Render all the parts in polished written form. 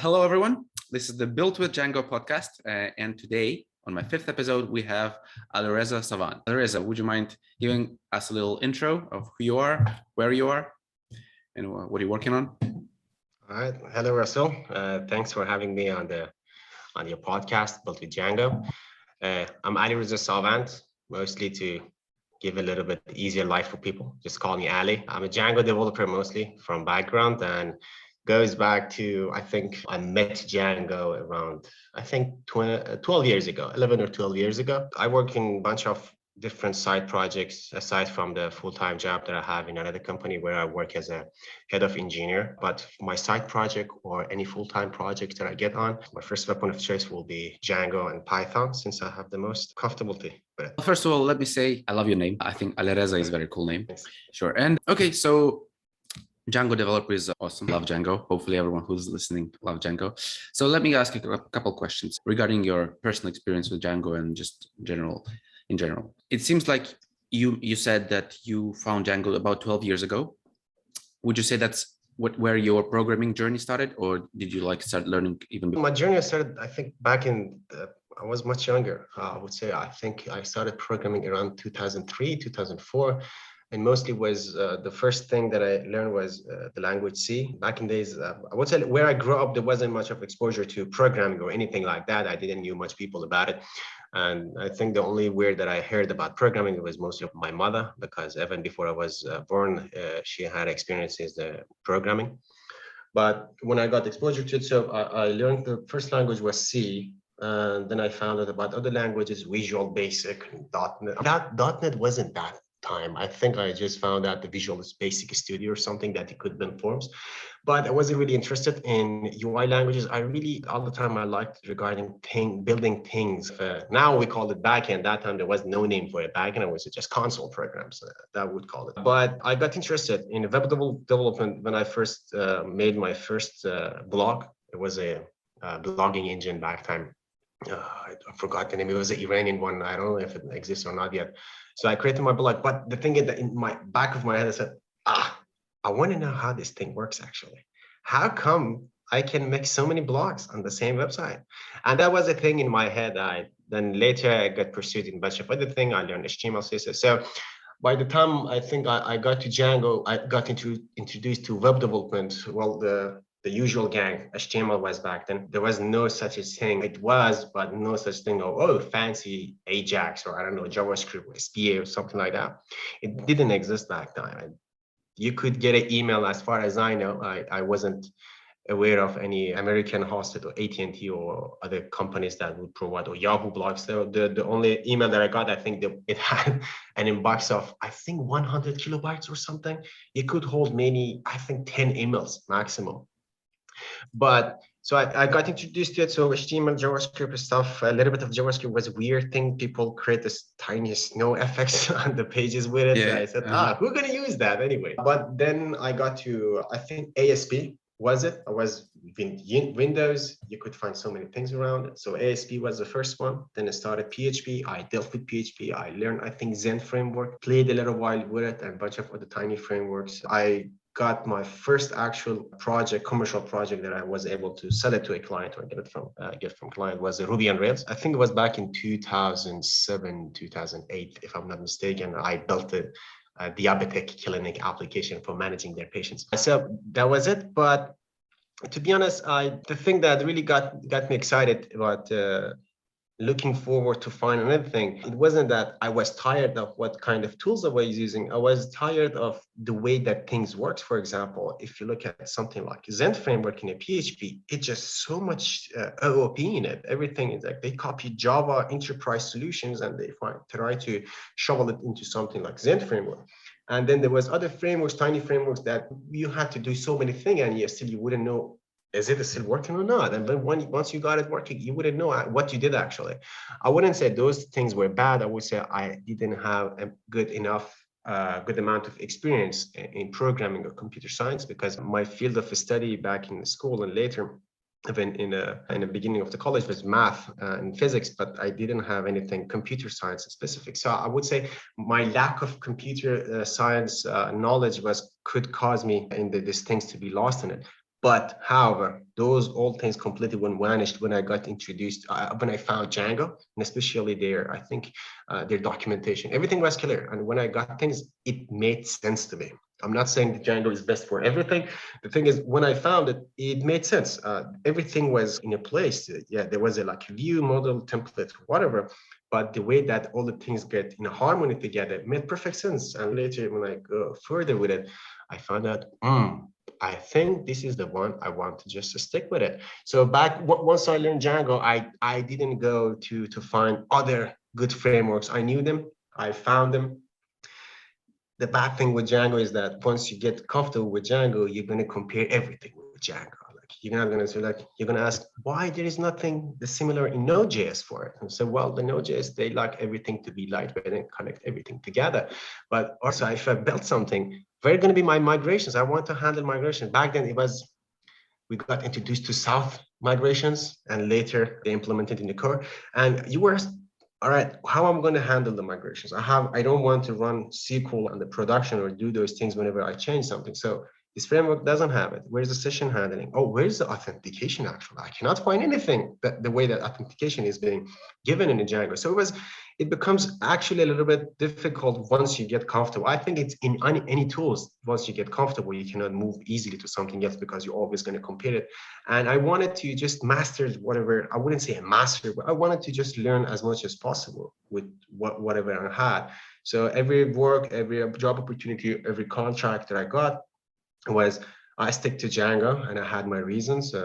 Hello, everyone. This is the Built with Django podcast. And today, on my fifth episode, we have Alireza Savand. Alireza, would you mind giving us a little intro of who you are, where you are, and what are you working on? All right. Hello, Russell. Thanks for having me on your podcast, Built with Django. I'm Alireza Savand, mostly to give a little bit easier life for people. Just call me Ali. I'm a Django developer mostly from background, and goes back to, I think I met Django around, 12 years ago, 11 or 12 years ago. I work in a bunch of different side projects aside from the full-time job that I have in another company where I work as a head of engineer. But my side project or any full-time project that I get on, my first weapon of choice will be Django and Python, since I have the most comfortability with it. First of all, let me say I love your name. I think Alireza is a very cool name. Thanks. Sure. And okay, so Django developer is awesome. Love Django. Hopefully everyone who's listening love Django. So let me ask you a couple questions regarding your personal experience with Django and just in general. It seems like you said that you found Django about 12 years ago. Would you say that's where your programming journey started, or did you start learning even before? My journey started, I think, back in I was much younger. I would say I think I started programming around 2003, 2004. And mostly was the first thing that I learned was the language C. Back in days, I would say where I grew up, there wasn't much of exposure to programming or anything like that. I didn't know much people about it. And I think the only word that I heard about programming was mostly of my mother, because even before I was born, she had experiences programming. But when I got exposure to it, so I learned the first language was C. And then I found out about other languages, Visual Basic, .NET. .NET wasn't that time. I think I just found out the Visual Basic Studio or something that it could build forms, but I wasn't really interested in UI languages. I really, all the time I liked regarding building things. Now we call it backend. That time there was no name for it. Backend, it was just console programs that would call it. But I got interested in web development when I first made my first blog. It was a blogging engine back time. I forgot the name. It was an Iranian one. I don't know if it exists or not yet. So I created my blog. But the thing is that in my back of my head, I said, I want to know how this thing works actually. How come I can make so many blogs on the same website? And that was a thing in my head. Then later I got pursued in a bunch of other things. I learned HTML, CSS. So by the time I think I got to Django, I got introduced to web development. Well, the usual gang, HTML was back then. There was no such a thing. It was, but no such thing of, fancy Ajax or I don't know, JavaScript or SPA or something like that. It didn't exist back then. You could get an email, as far as I know. I wasn't aware of any American hosted or AT&T or other companies that would provide, or Yahoo blogs. So the only email that I got, I think it had an inbox of, I think 100 kilobytes or something. It could hold maybe, I think 10 emails maximum. But so I got introduced to it. So HTML, JavaScript stuff, a little bit of JavaScript was a weird thing. People create this tiny snow effects on the pages with it. Yeah. So I said, who's going to use that anyway? But then I got to, I think ASP was it? I was Windows. You could find so many things around it. So ASP was the first one. Then I started PHP. I dealt with PHP. I learned, I think, Zen framework, played a little while with it, and a bunch of other tiny frameworks. I got my first actual project, commercial project, that I was able to sell it to a client or get from client was Ruby on Rails. I think it was back in 2007, 2008, if I'm not mistaken. I built a diabetic clinic application for managing their patients. So that was it. But to be honest, the thing that really got me excited about looking forward to find another thing, it wasn't that I was tired of what kind of tools I was using. I was tired of the way that things works. For example, if you look at something like Zen framework in a PHP, it's just so much OOP in it. Everything is like they copy Java enterprise solutions and they try to shovel it into something like Zen framework. And then there was other frameworks, tiny frameworks, that you had to do so many things, and you wouldn't know, is it still working or not? And then once you got it working, you wouldn't know what you did actually. I wouldn't say those things were bad. I would say I didn't have a good amount of experience in programming or computer science, because my field of study back in school and later, even in the beginning of the college, was math and physics, but I didn't have anything computer science specific. So I would say my lack of computer science knowledge could cause me these things to be lost in it. But however, those old things completely went vanished when I got introduced, when I found Django, and especially their, I think, their documentation. Everything was clear. And when I got things, it made sense to me. I'm not saying that Django is best for everything. The thing is, when I found it, it made sense. Everything was in a place. Yeah, there was a like view, model, template, whatever. But the way that all the things get in harmony together made perfect sense. And later, when I go further with it, I found out, I think this is the one I want to just stick with it. So once I learned Django, I didn't go to find other good frameworks. I knew them, I found them. The bad thing with Django is that once you get comfortable with Django, you're going to compare everything with Django. Like you're not going to say, like, you're going to ask why there is nothing similar in Node.js for it. And so, well, the Node.js, they like everything to be lightweight and connect everything together. But also, if I built something, where are going to be my migrations? I want to handle migration. Back then, we got introduced to South migrations, and later they implemented in the core. And you were all right, how I'm going to handle the migrations. I don't want to run SQL on the production or do those things whenever I change something. So this framework doesn't have it. Where's the session handling? Oh, where's the authentication actually? I cannot find anything that the way that authentication is being given in the Django. So it becomes actually a little bit difficult once you get comfortable. I think it's in any tools, once you get comfortable, you cannot move easily to something else because you're always going to compare it. And I wanted to just master whatever, I wouldn't say a master, but I wanted to just learn as much as possible with whatever I had. So every work, every job opportunity, every contract that I got was I stick to Django, and I had my reasons,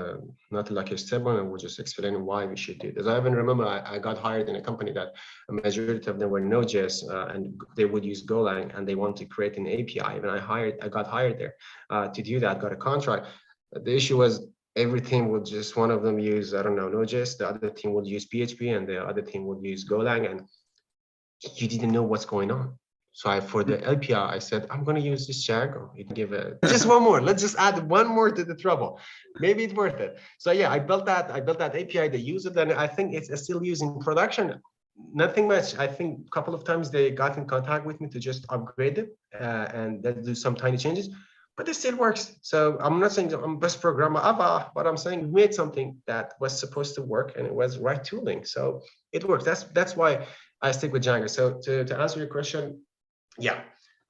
not like a stubborn, and we'll just explain why we should do this. I even remember I got hired in a company that a majority of them were Node.js, and they would use Golang, and they want to create an API. And I got hired there to do that, got a contract. The issue was everything would just, one of them use, I don't know, Node.js, the other team would use PHP, and the other team would use Golang, and you didn't know what's going on. So for the LPI, I said, I'm going to use this Django. It give it just one more. Let's just add one more to the trouble. Maybe it's worth it. So yeah, I built that API. They use it, and I think it's still used in production. Nothing much. I think a couple of times they got in contact with me to just upgrade it and then do some tiny changes, but it still works. So I'm not saying I'm best programmer ever, but I'm saying we made something that was supposed to work and it was right tooling. So it works. That's why I stick with Django. So to answer your question, yeah,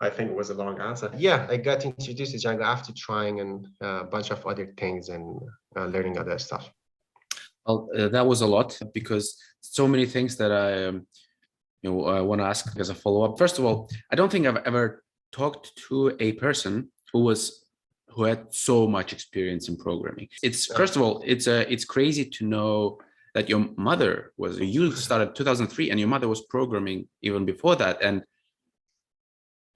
I think it was a long answer. Yeah, I got introduced to Django after trying and a bunch of other things and learning other stuff. Well, that was a lot because so many things that I want to ask as a follow-up. First of all, I don't think I've ever talked to a person who had so much experience in programming. First of all, it's crazy to know that your mother you started 2003 and your mother was programming even before that. And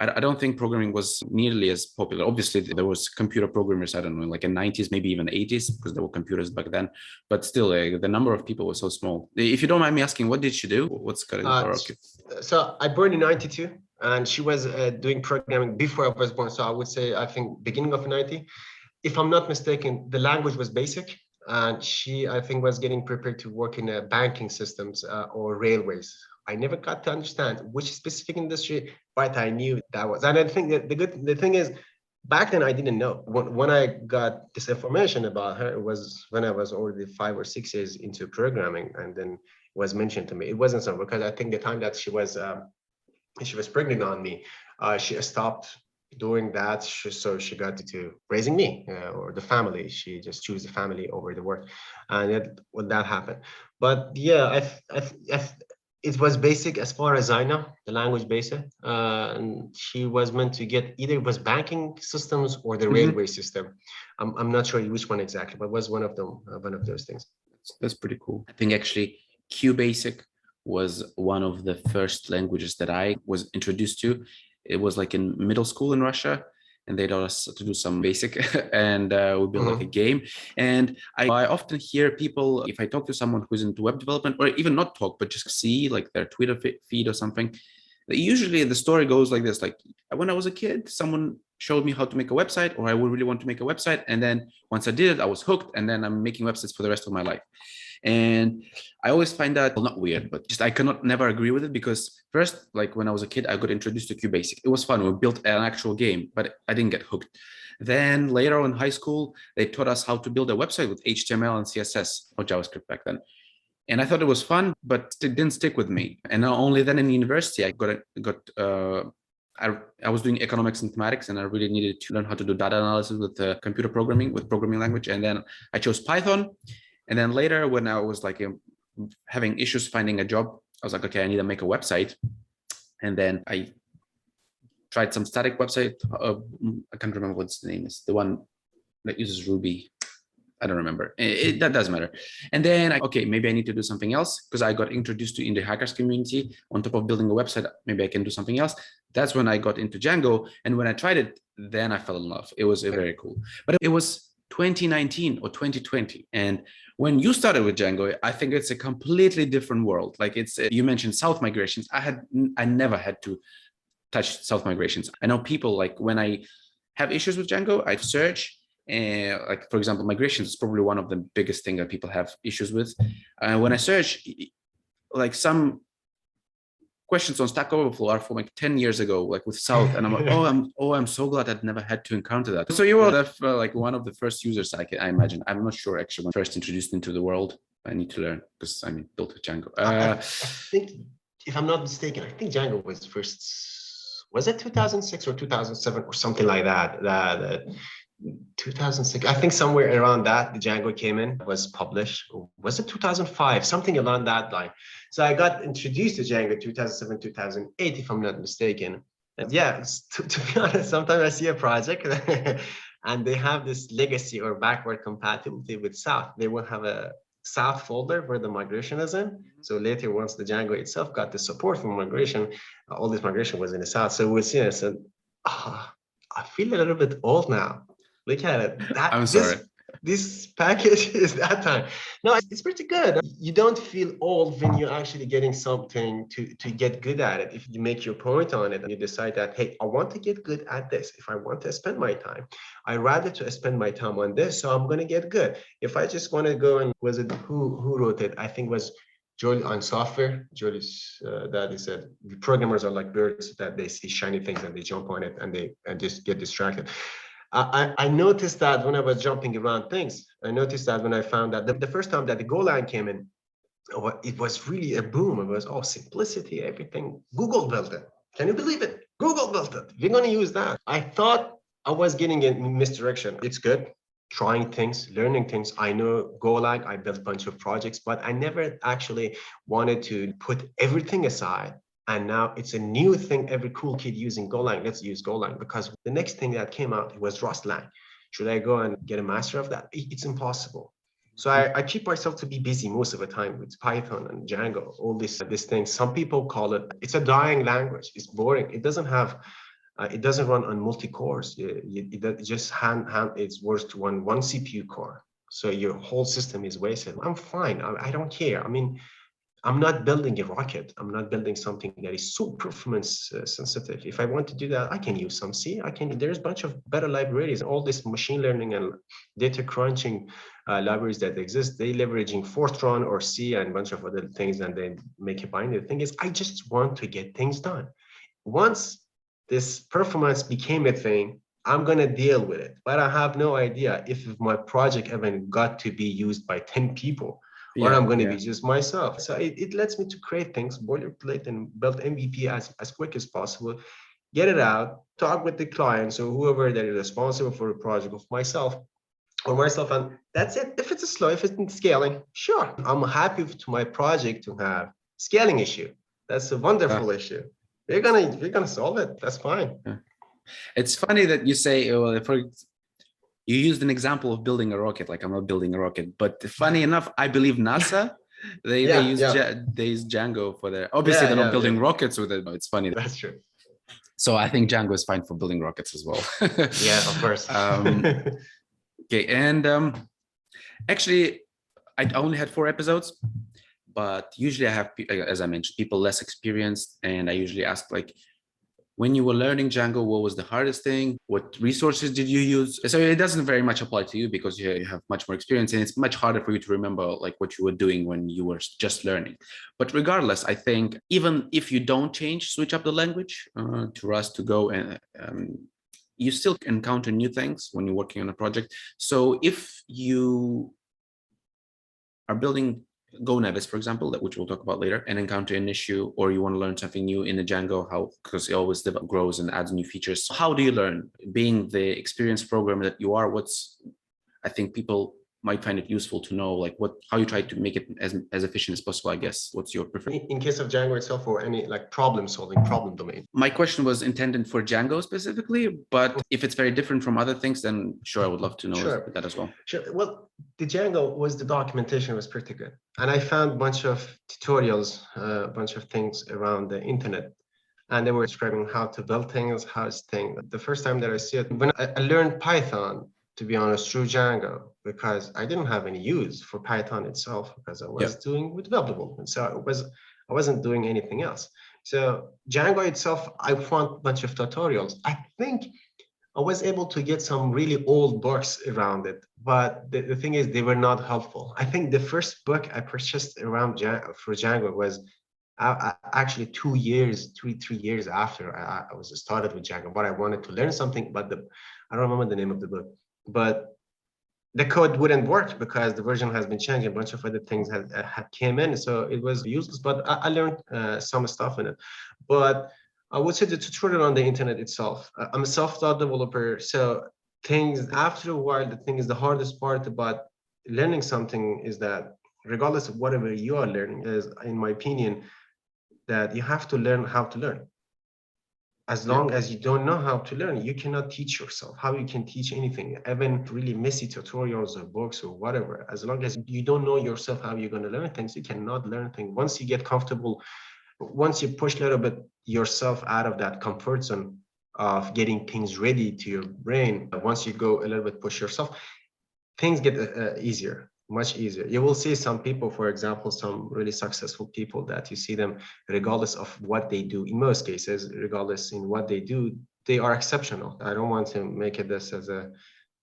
I don't think programming was nearly as popular. Obviously, there was computer programmers, I don't know, like in 90s, maybe even 80s, because there were computers back then. But still, the number of people was so small. If you don't mind me asking, what did she do? What's kind of So I born in 92, and she was doing programming before I was born. So I would say, I think, beginning of 90. If I'm not mistaken, the language was BASIC. And she, I think, was getting prepared to work in banking systems or railways. I never got to understand which specific industry, but I knew that was. And I think that the thing is, back then I didn't know. When I got this information about her, it was when I was already 5 or 6 years into programming, and then it was mentioned to me. It wasn't so, because I think the time that she was pregnant on me, she stopped doing that, so she got to raising me or the family. She just chose the family over the work, and that happened. But yeah, it was basic as far as I know, the language basic, and she was meant to get either it was banking systems or the railway system. I'm not sure which one exactly, but it was one of them, one of those things. That's pretty cool. I think actually QBasic was one of the first languages that I was introduced to. It was like in middle school in Russia, and they taught us to do some basic and we built like a game. And I often hear people, if I talk to someone who's into web development, or even not talk, but just see like their Twitter feed or something, usually the story goes like this: like when I was a kid, someone showed me how to make a website, or I would really want to make a website. And then once I did it, I was hooked, and then I'm making websites for the rest of my life. And I always find that, well, not weird, but just I cannot never agree with it, because first, like when I was a kid, I got introduced to QBasic. It was fun. We built an actual game, but I didn't get hooked. Then later on in high school, they taught us how to build a website with HTML and CSS or JavaScript back then. And I thought it was fun, but it didn't stick with me. And not only then in university, I was doing economics and mathematics, and I really needed to learn how to do data analysis with computer programming, with programming language. And then I chose Python. And then later, when I was like having issues finding a job, I was like, okay, I need to make a website. And then I tried some static website. I can't remember what the name is. The one that uses Ruby. I don't remember. That doesn't matter. And then, okay, maybe I need to do something else, because I got introduced to in the hackers community. On top of building a website, maybe I can do something else. That's when I got into Django. And when I tried it, then I fell in love. It was very cool. But it was 2019 or 2020. And when you started with Django, I think it's a completely different world. Like you mentioned South migrations. I never had to touch South migrations. I know people, like when I have issues with Django, I search. And like, for example, migrations is probably one of the biggest things that people have issues with. When I search, like some questions on Stack Overflow are from like 10 years ago, like with South, and I'm like, I'm so glad I'd never had to encounter that. So you were like one of the first users, I imagine. I'm not sure actually when first introduced into the world. I need to learn, because I built with Django. I think, if I'm not mistaken, I think Django was first. Was it 2006 or 2007 or something like that? 2006, I think somewhere around that, the Django came in, was published. Was it 2005? Something along that line. So I got introduced to Django 2007, 2008, if I'm not mistaken. And yeah, to be honest, sometimes I see a project and they have this legacy or backward compatibility with South. They will have a South folder where the migration is in. So later, once the Django itself got the support for migration, all this migration was in the South. So we'll see. I said, I feel a little bit old now. Look at it. I'm sorry. This package is that time. No, it's pretty good. You don't feel old when you're actually getting something to get good at it. If you make your point on it and you decide that, hey, I want to get good at this. If I want to spend my time, I rather to spend my time on this. So I'm going to get good. If I just want to go and who wrote it? I think it was Joel on software. Joel is that he said programmers are like birds that they see shiny things and they jump on it and just get distracted. I noticed that when I was jumping around things, I noticed that when I found that the first time that the Golang came in, it was really a boom. It was simplicity, everything. Google built it. Can you believe it? Google built it. We're going to use that. I thought I was getting in misdirection. It's good. Trying things, learning things. I know Golang, I built a bunch of projects, but I never actually wanted to put everything aside. And now it's a new thing. Every cool kid using Golang, let's use Golang, because the next thing that came out was Rustlang. Should I go and get a master of that? It's impossible. So I keep myself to be busy most of the time with Python and Django, all these things. Some people call it's a dying language. It's boring. It doesn't run on multi-cores. It just it's worth to one CPU core. So your whole system is wasted. I'm fine. I don't care. I mean, I'm not building a rocket. I'm not building something that is so performance sensitive. If I want to do that, I can use some C. There's a bunch of better libraries. All this machine learning and data crunching libraries that exist, they leveraging Fortran or C and a bunch of other things, and they make a binary. The thing is, I just want to get things done. Once this performance became a thing, I'm going to deal with it. But I have no idea if my project even got to be used by 10 people. Or I'm going to be just myself. So it lets me to create things, boilerplate, and build MVP as quick as possible, get it out, talk with the clients or whoever that is responsible for the project of myself, and that's it. If it's slow, if it's scaling, sure. I'm happy to my project to have scaling issue. That's a wonderful issue. We're gonna solve it. That's fine. It's funny that you say, well, you used an example of building a rocket, like I'm not building a rocket, but funny enough, I believe NASA, they use Django for their, obviously they're not building rockets with it. No, it's funny. That's true. So I think Django is fine for building rockets as well. Yeah, of course. Okay. And actually I only had 4 episodes, but usually I have, as I mentioned, people less experienced. And I usually ask like, when you were learning Django, what was the hardest thing? What resources did you use? So it doesn't very much apply to you because you have much more experience, and it's much harder for you to remember like what you were doing when you were just learning. But regardless, I think even if you don't switch up the language to Rust, to Go, and you still encounter new things when you're working on a project. So if you are building GoNevis, for example, which we'll talk about later, and encounter an issue, or you want to learn something new in the Django, how, because it always grows and adds new features. How do you learn? Being the experienced programmer that you are, I think people might find it useful to know, like how you try to make it as efficient as possible, I guess. What's your preference? In case of Django itself, or any like problem domain? My question was intended for Django specifically, but if it's very different from other things, then sure, I would love to know that as well. Sure. Well, the Django the documentation was pretty good. And I found a bunch of tutorials, a bunch of things around the internet. And they were describing how to build things, The first time that I see it, when I learned Python, to be honest, through Django, because I didn't have any use for Python itself, because I was doing with web development. So I wasn't doing anything else. So Django itself, I found a bunch of tutorials. I think I was able to get some really old books around it, but the thing is, they were not helpful. I think the first book I purchased around for Django was actually 3 years after I was started with Django. But I wanted to learn something, but I don't remember the name of the book. But the code wouldn't work because the version has been changed. A bunch of other things had came in, so it was useless. But I learned some stuff in it. But I would say the tutorial on the internet itself. I'm a self-taught developer, so things after a while, the hardest part about learning something is that regardless of whatever you are learning, is, in my opinion, that you have to learn how to learn. As long as you don't know how to learn, you cannot teach yourself. How you can teach anything, even really messy tutorials or books or whatever. As long as you don't know yourself how you're going to learn things, you cannot learn things. Once you get comfortable, once you push a little bit yourself out of that comfort zone of getting things ready to your brain, once you go a little bit push yourself, things get easier. Much easier. You will see some people, for example, some really successful people that you see them, regardless of what they do, in most cases, regardless in what they do, they are exceptional. I don't want to make it this as a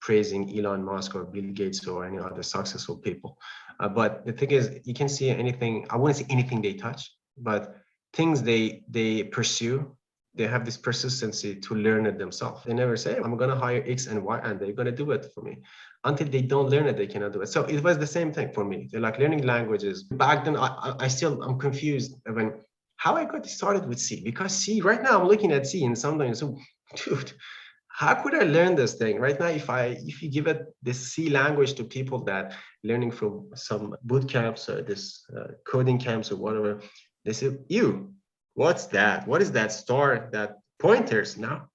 praising Elon Musk or Bill Gates or any other successful people. But the thing is, you can see anything, I wouldn't say anything they touch, but things they pursue, they have this persistency to learn it themselves. They never say, I'm going to hire X and Y and they're going to do it for me. Until they don't learn it, they cannot do it. So it was the same thing for me. They're like learning languages. Back then, I'm confused when how I got started with C, because C, right now I'm looking at C and sometimes, dude, how could I learn this thing right now? If you give it this C language to people that learning from some boot camps or this coding camps or whatever, they say, what's that? What is that star? That pointers? Now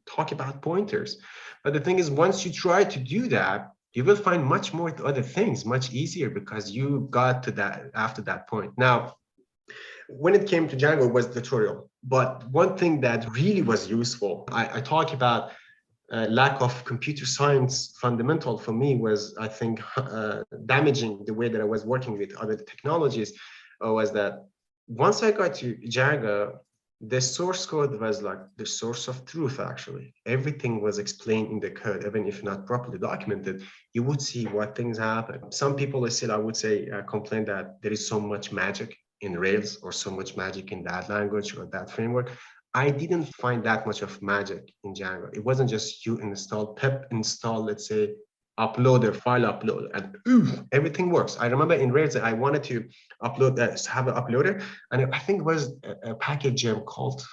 talk about pointers. But the thing is, once you try to do that, you will find much more other things much easier because you got to that after that point. Now, when it came to Django, it was tutorial. But one thing that really was useful, I talk about lack of computer science fundamental for me was, I think, damaging the way that I was working with other technologies, was that once I got to Django, the source code was like the source of truth, actually. Everything was explained in the code, even if not properly documented. You would see what things happen. Some people still, I would say, complain that there is so much magic in Rails or so much magic in that language or that framework. I didn't find that much of magic in Django. It wasn't just you pip install, let's say, uploader, file upload, and everything works. I remember in Rails that I wanted to upload that, have an uploader, and I think it was a package gem called,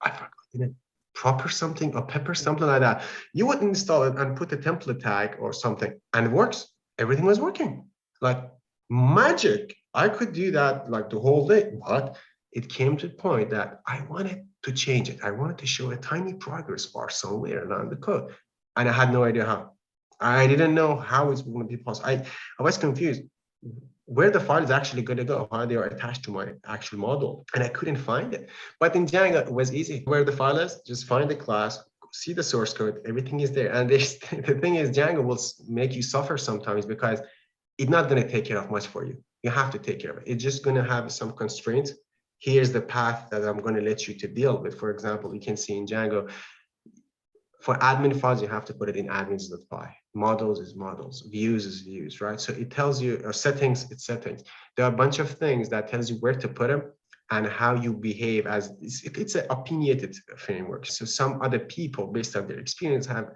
I forgot, proper something or pepper, something like that. You would install it and put a template tag or something, and it works. Everything was working like magic. I could do that like the whole day, but it came to the point that I wanted to change it. I wanted to show a tiny progress bar somewhere around the code, and I had no idea how. I didn't know how it's going to be possible. I was confused where the file is actually going to go, how they are attached to my actual model, and I couldn't find it. But in Django, it was easy. Where the file is, just find the class, see the source code, everything is there. And the thing is, Django will make you suffer sometimes because it's not going to take care of much for you. You have to take care of it. It's just going to have some constraints here's the path that I'm going to let you to deal with. For example, you can see in Django, for admin files, you have to put it in admins.py. Models is models, views is views, right? So it tells you, or settings, it's settings. There are a bunch of things that tells you where to put them and how you behave as, it's an opinionated framework. So some other people, based on their experience, have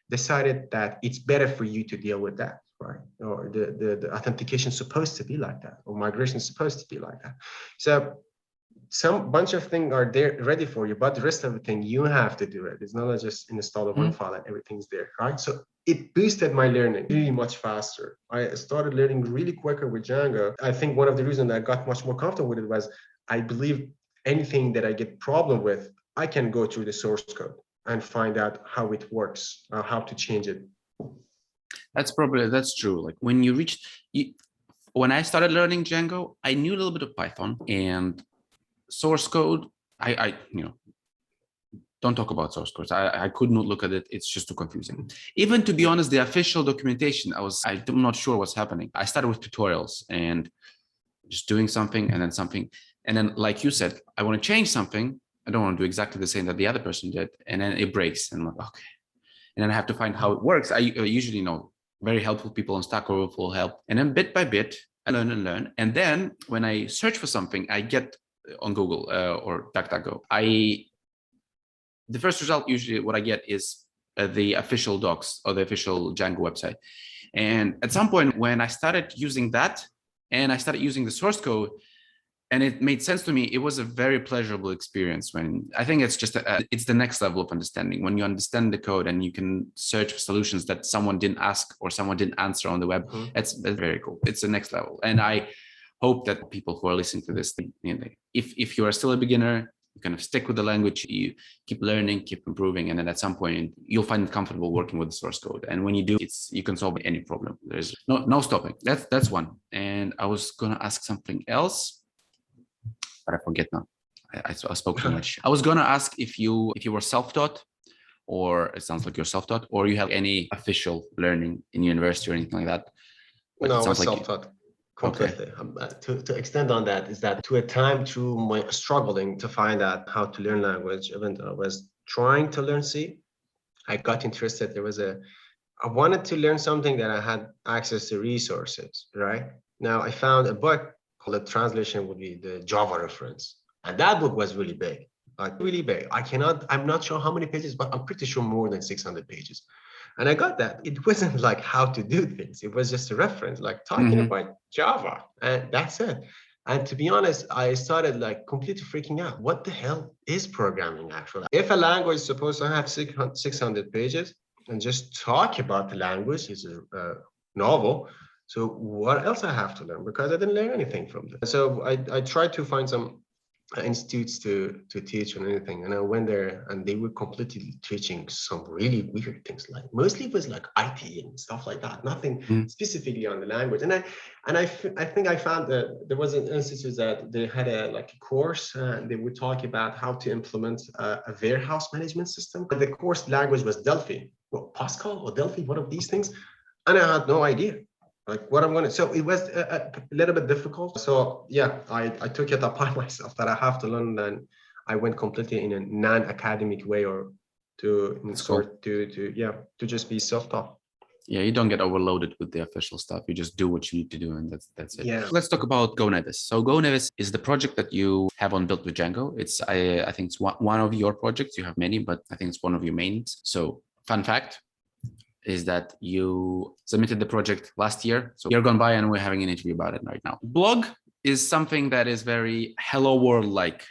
decided that it's better for you to deal with that, right? Or the authentication is supposed to be like that, or migration is supposed to be like that. So some bunch of things are there ready for you, but the rest of the thing you have to do it. It's not just install one file and everything's there, right? So it boosted my learning really much faster. I started learning really quicker with Django. I think one of the reasons I got much more comfortable with it was I believe anything that I get problem with, I can go through the source code and find out how it works, how to change it. That's true. Like when when I started learning Django, I knew a little bit of Python and source code. I don't talk about source codes. I could not look at it. It's just too confusing. Even to be honest, the official documentation, I'm not sure what's happening. I started with tutorials and just doing something and then something. And then, like you said, I want to change something. I don't want to do exactly the same that the other person did. And then it breaks. And I'm like, okay. And then I have to find how it works. I usually know very helpful people on Stack Overflow help. And then bit by bit, I learn and learn. And then when I search for something, I get on Google or DuckDuckGo, the first result usually what I get is the official docs or the official Django website. And at some point when I started using that and I started using the source code and it made sense to me, it was a very pleasurable experience. When I think it's just it's the next level of understanding, when you understand the code and you can search for solutions that someone didn't ask or someone didn't answer on the web. That's very cool. It's the next level. And I hope that people who are listening to this, if you are still a beginner, you kind of stick with the language, you keep learning, keep improving, and then at some point you'll find it comfortable working with the source code. And when you do, you can solve any problem. There's no stopping. That's one. And I was gonna ask something else, but I forget now. I spoke too much. I was gonna ask if you were self-taught, or it sounds like you're self-taught, or you have any official learning in university or anything like that. But no, I was self-taught. Completely. Okay. To extend on that is that to a time through my struggling to find out how to learn language, even though I was trying to learn C, I got interested. I wanted to learn something that I had access to resources, right? Now I found a book called The Translation Would Be the Java Reference. And that book was really big, like really big. I'm not sure how many pages, but I'm pretty sure more than 600 pages. And I got that. It wasn't like how to do things. It was just a reference, like talking about Java, and that's it. And to be honest, I started like completely freaking out. What the hell is programming actually? If a language is supposed to have 600 pages and just talk about the language is a novel, so what else I have to learn? Because I didn't learn anything from this. So I tried to find some institutes to teach on anything, and I went there and they were completely teaching some really weird things, like mostly it was like IT and stuff like that, nothing specifically on the language. And I think I found that there was an institute that they had a course and they would talk about how to implement a warehouse management system. The course language was Delphi, Pascal or Delphi, one of these things, and I had no idea like what I'm going to, so it was a little bit difficult. So yeah, I took it upon myself that I have to learn, and I went completely in a non-academic way, or to just be self-taught. Yeah, you don't get overloaded with the official stuff. You just do what you need to do, and that's it. Yeah. Let's talk about GoNevis. So GoNevis is the project that you have on Built with Django. It's I think it's one of your projects. You have many, but I think it's one of your mains. So fun fact is that you submitted the project last year. So you're gone by and we're having an interview about it right now. Blog is something that is very hello world-like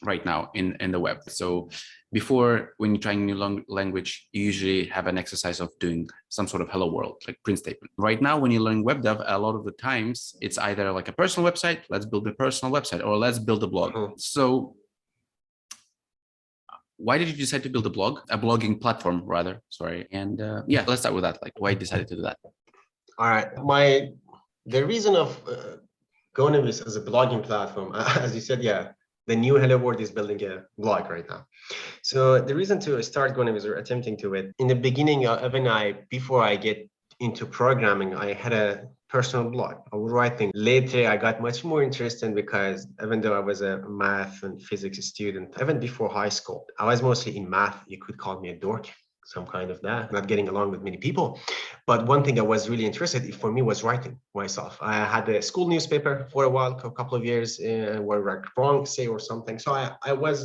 right now in the web. So before, when you're trying a new language, you usually have an exercise of doing some sort of hello world, like print statement. Right now, when you learn web dev, a lot of the times it's either like a personal website, let's build a personal website, or let's build a blog. So why did you decide to build a blogging platform rather? Sorry. And yeah, let's start with that. Like, why you decided to do that? All right. The reason of GoNevis as a blogging platform, as you said, yeah, the new Hello World is building a blog right now. So the reason to start GoNevis or attempting to it, in the beginning, before I get into programming, I had a personal blog. I was writing. Later, I got much more interested because even though I was a math and physics student, even before high school, I was mostly in math. You could call me a dork, some kind of that, not getting along with many people. But one thing I was really interested in for me was writing myself. I had a school newspaper for a while, a couple of years, where I wrong say or something. So I was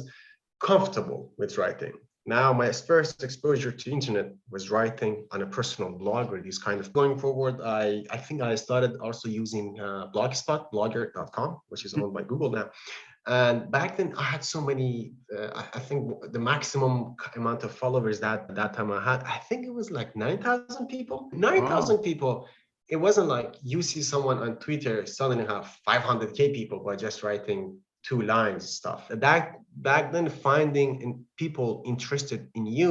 comfortable with writing. Now, my first exposure to internet was writing on a personal blog or this kind of. Going forward, I think I started also using Blogspot, blogger.com, which is owned by Google now. And back then, I had so many. I think the maximum amount of followers that time I had, I think it was like 9,000 people. 9,000 people. It wasn't like you see someone on Twitter suddenly have 500K people by just writing 2 lines stuff. That back then, finding people interested in you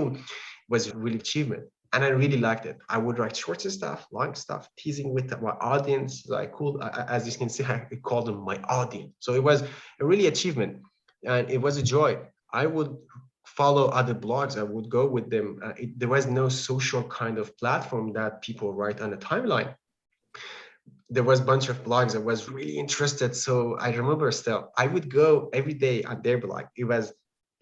was really achievement. And I really liked it. I would write short stuff, long stuff, teasing with my audience. Like, cool, as you can see, I called them my audience. So it was a really achievement, and it was a joy. I would follow other blogs. I would go with them. There was no social kind of platform that people write on a timeline. There was a bunch of blogs I was really interested. So I remember still, I would go every day on their blog. It was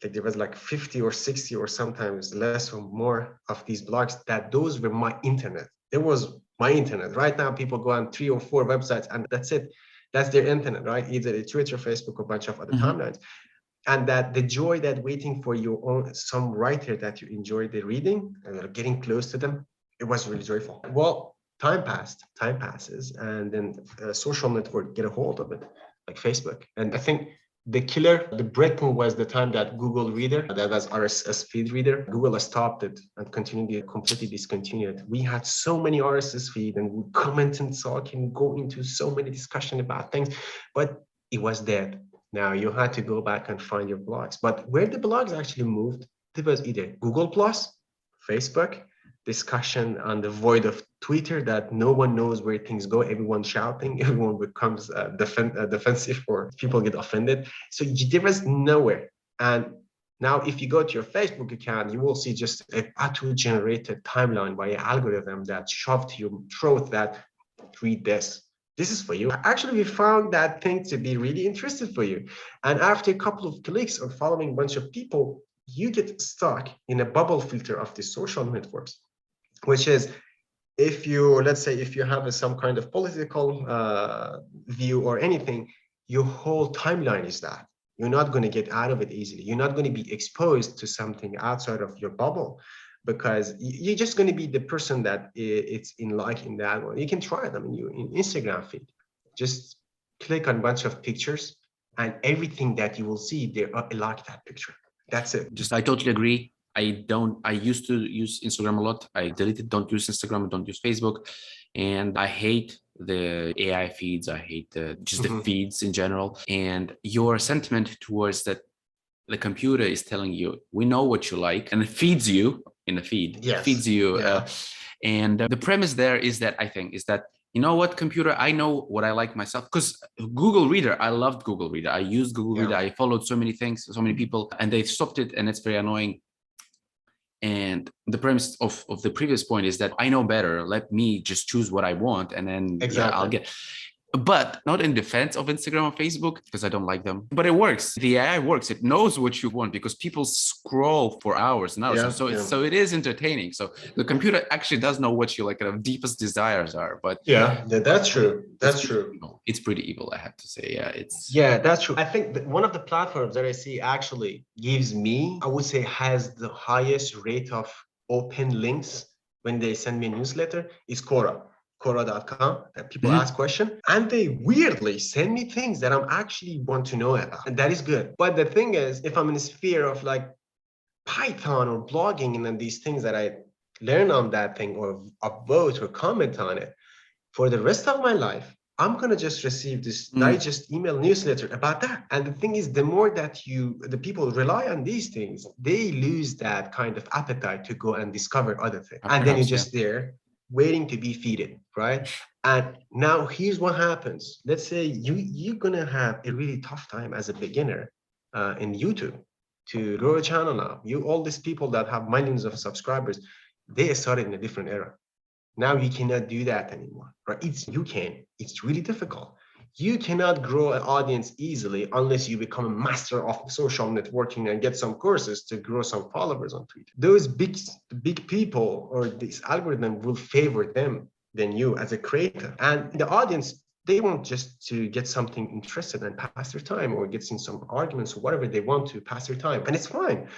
like there was like 50 or 60 or sometimes less or more of these blogs that those were my internet. It was my internet. Right now, people go on 3 or 4 websites and that's it. That's their internet, right? Either it's Twitter, Facebook, or a bunch of other timelines. And that the joy that waiting for your own, some writer that you enjoy the reading and getting close to them, it was really joyful. Well, time passes, and then a social network get a hold of it, like Facebook. And I think the breakthrough was the time that Google Reader, that was RSS feed reader, Google stopped it and completely discontinued it. We had so many RSS feed and we comment and talk and go into so many discussion about things, but it was dead. Now you had to go back and find your blogs. But where the blogs actually moved, it was either Google Plus, Facebook, discussion on the void of Twitter that no one knows where things go. Everyone shouting, everyone becomes defensive or people get offended. So there was nowhere. And now if you go to your Facebook account, you will see just an auto-generated timeline by an algorithm that shoved to your throat that read this. This is for you. Actually, we found that thing to be really interesting for you. And after a couple of clicks or following a bunch of people, you get stuck in a bubble filter of the social networks, which is let's say, if you have some kind of political view or anything, your whole timeline is that. You're not going to get out of it easily. You're not going to be exposed to something outside of your bubble, because you're just going to be the person that it's in that one. You can try it. I mean, you in Instagram feed, just click on a bunch of pictures and everything that you will see, they like that picture. That's it. I totally agree. I used to use Instagram a lot. I deleted, don't use Instagram, don't use Facebook. And I hate the AI feeds. I hate the feeds in general. And your sentiment towards that, the computer is telling you, we know what you like, and it feeds you in the feed. Yes. Feeds you. Yeah. And the premise there is that, you know what, computer, I know what I like myself. Because Google Reader, I loved Google Reader. I used Google Reader. I followed so many things, so many people, and they stopped it, and it's very annoying. And the premise of the previous point is that I know better. Let me just choose what I want, and then I'll get. But not in defense of Instagram or Facebook, because I don't like them. But it works. The AI works. It knows what you want, because people scroll for hours and hours. So it is entertaining. So the computer actually does know what your deepest desires are. But that's true. That's true. It's pretty evil, I have to say. That's true. I think that one of the platforms that I see actually gives me, I would say, has the highest rate of open links when they send me a newsletter is Quora.com, that people ask questions, and they weirdly send me things that I'm actually want to know about, and that is good. But the thing is, if I'm in a sphere of like Python or blogging and then these things that I learn on that thing or upvote or comment on it, for the rest of my life, I'm gonna just receive this digest email newsletter about that. And the thing is, the more that the people rely on these things, they lose that kind of appetite to go and discover other things. And then you're just there waiting to be feeded, right? And now here's what happens. Let's say you're gonna have a really tough time as a beginner in YouTube to grow a channel now. All these people that have millions of subscribers, they started in a different era. Now you cannot do that anymore, right? It's really difficult. You cannot grow an audience easily unless you become a master of social networking and get some courses to grow some followers on Twitter. Those big people or this algorithm will favor them than you as a creator. And the audience, they want just to get something interested and pass their time, or get in some arguments or whatever they want to pass their time. And it's fine.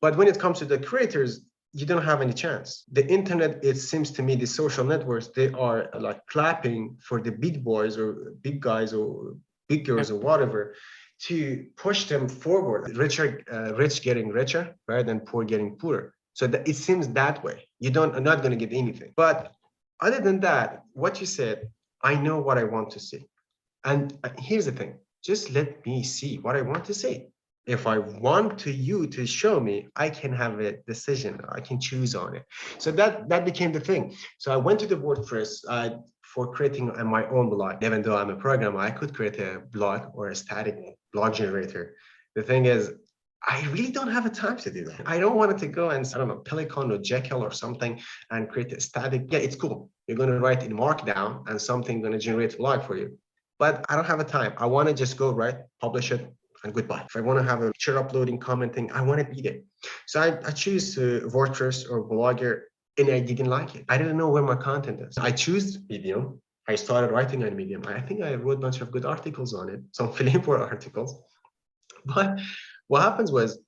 But when it comes to the creators, you don't have any chance. The internet, it seems to me, the social networks, they are like clapping for the big boys or big guys or big girls or whatever to push them forward. Rich getting richer, right, and poor getting poorer. So that it seems that way. Are not going to get anything. But other than that, what you said, I know what I want to see. And here's the thing: just let me see what I want to see. If I want you to show me, I can have a decision. I can choose on it. So that became the thing. So I went to the WordPress for creating my own blog. Even though I'm a programmer, I could create a blog or a static blog generator. The thing is, I really don't have a time to do that. I don't want it to go and, I don't know, Pelican or Jekyll or something and create a static. Yeah, it's cool. You're going to write in Markdown and something going to generate a blog for you. But I don't have a time. I want to just go write, publish it, and goodbye. If I want to have a picture uploading, commenting, I want to be there. So I choose WordPress or Blogger, and I didn't like it. I didn't know where my content is. I choose Medium. I started writing on Medium. I think I wrote a bunch of good articles on it, some Philippine articles. But what happens was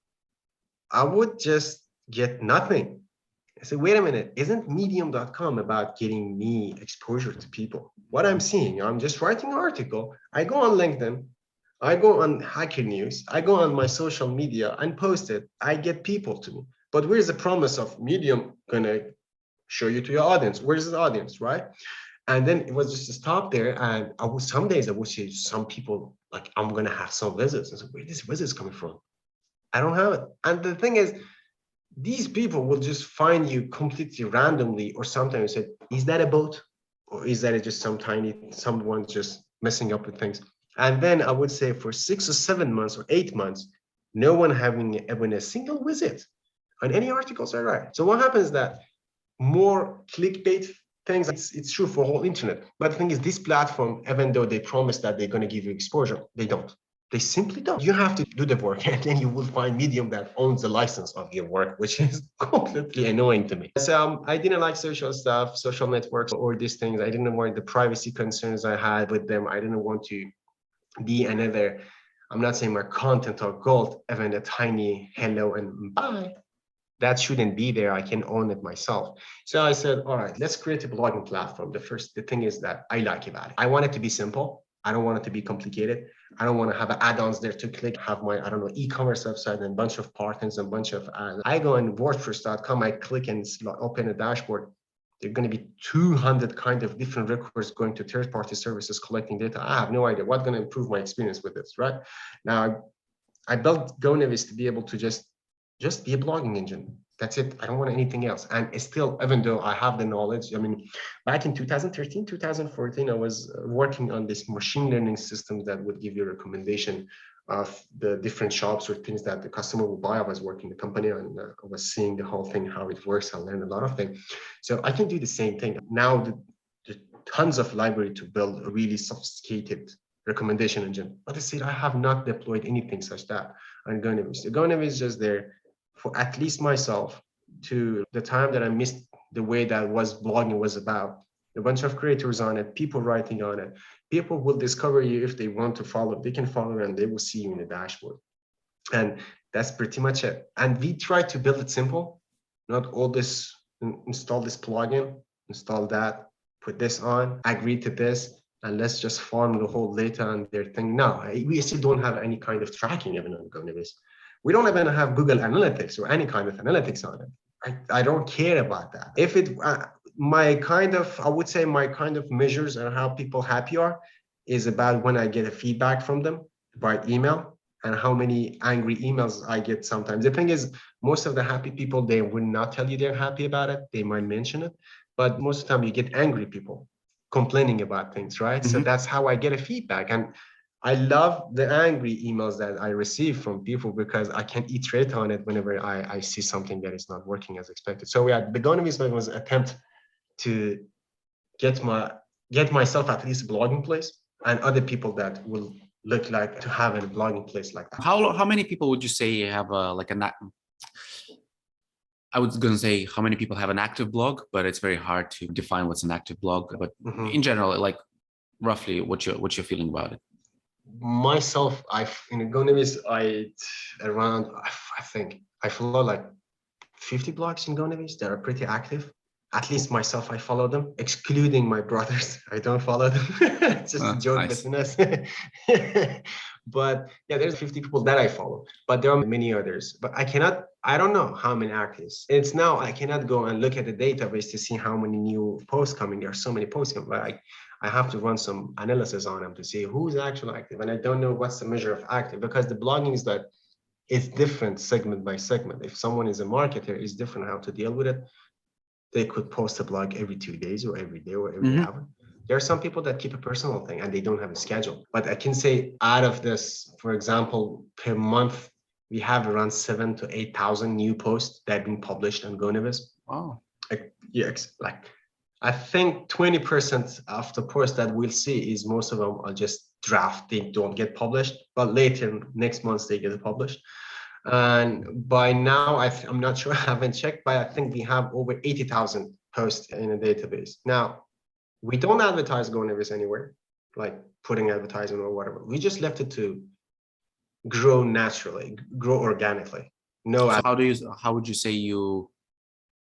I would just get nothing. I said, wait a minute, isn't medium.com about getting me exposure to people? What I'm seeing, I'm just writing an article. I go on LinkedIn, I go on Hacker News, I go on my social media and post it. I get people to me. But where's the promise of Medium gonna show you to your audience? Where's the audience, right? And then it was just to stop there. And some days I would see some people like, I'm gonna have some visits. I said, where this visits coming from? I don't have it. And the thing is, these people will just find you completely randomly, or sometimes say, is that a bot? Or is that just someone just messing up with things? And then I would say for 6 or 7 months or 8 months, no one having even a single visit on any articles I write. So what happens is that more clickbait things, it's true for whole internet. But the thing is, this platform, even though they promise that they're going to give you exposure, they don't. They simply don't. You have to do the work, and then you will find Medium that owns the license of your work, which is completely annoying to me. So I didn't like social stuff, social networks, or these things. I didn't want the privacy concerns I had with them. I didn't want to be another, I'm not saying my content or gold, even a tiny hello and bye. That shouldn't be there. I can own it myself. So I said, all right, let's create a blogging platform. The thing is that I like about it. I want it to be simple. I don't want it to be complicated. I don't want to have add-ons there to click, have my, I don't know, e-commerce website and a bunch of partners and a bunch of ads. I go on WordPress.com, I click and open a dashboard. There are going to be 200 kind of different records going to third-party services collecting data. I have no idea what's going to improve my experience with this, right? Now, I built GoNevis to be able to just be a blogging engine. That's it. I don't want anything else. And still, even though I have the knowledge, I mean, back in 2013, 2014, I was working on this machine learning system that would give you a recommendation of the different shops or things that the customer will buy. I was working in the company and I was seeing the whole thing, how it works. I learned a lot of things. So I can do the same thing. Now, the tons of library to build a really sophisticated recommendation engine. But I said, I have not deployed anything such that on GoNevis. The GoNevis is just there for at least myself to the time that I missed the way that blogging was about. A bunch of creators on it, people writing on it. People will discover you if they want to follow. They can follow and they will see you in the dashboard. And that's pretty much it. And we try to build it simple, not all this, install this plugin, install that, put this on, agree to this, and let's just farm the whole data on their thing. No, we still don't have any kind of tracking even on GoNevis. We don't even have Google Analytics or any kind of analytics on it. I don't care about that. If it, I would say my kind of measures and how people happy are is about when I get a feedback from them by email and how many angry emails I get sometimes. The thing is, most of the happy people, they would not tell you they're happy about it. They might mention it, but most of the time you get angry people complaining about things, right? Mm-hmm. So that's how I get a feedback. And I love the angry emails that I receive from people because I can iterate on it whenever I see something that is not working as expected. So the GoNevis was an attempt to get myself at least a blogging place, and other people that will look like to have a blogging place like that. How many people would you say have I was going to say how many people have an active blog, but it's very hard to define what's an active blog. But in general, like roughly what you're feeling about it. Myself, in GoNevis, I think I follow like 50 blogs in GoNevis that are pretty active. At least myself, I follow them, excluding my brothers. I don't follow them. It's just a joke between us. But yeah, there's 50 people that I follow, but there are many others. But I don't know how many actives. It's now I cannot go and look at the database to see how many new posts coming. There are so many posts coming, but I have to run some analysis on them to see who's actually active. And I don't know what's the measure of active, because the blogging is that it's different segment by segment. If someone is a marketer, it's different how to deal with it. They could post a blog every 2 days or every day or every hour. There are some people that keep a personal thing and they don't have a schedule. But I can say out of this, for example, per month, we have around 7,000 to 8,000 new posts that have been published on GoNevis. Wow. I think 20% of the posts that we'll see is most of them are just draft. They don't get published, but later next month they get published. And by now, I'm not sure, I haven't checked, but I think we have over 80,000 posts in a database. Now, we don't advertise GoNevis anywhere, like putting advertising or whatever. We just left it to grow naturally, grow organically. No. So how would you say you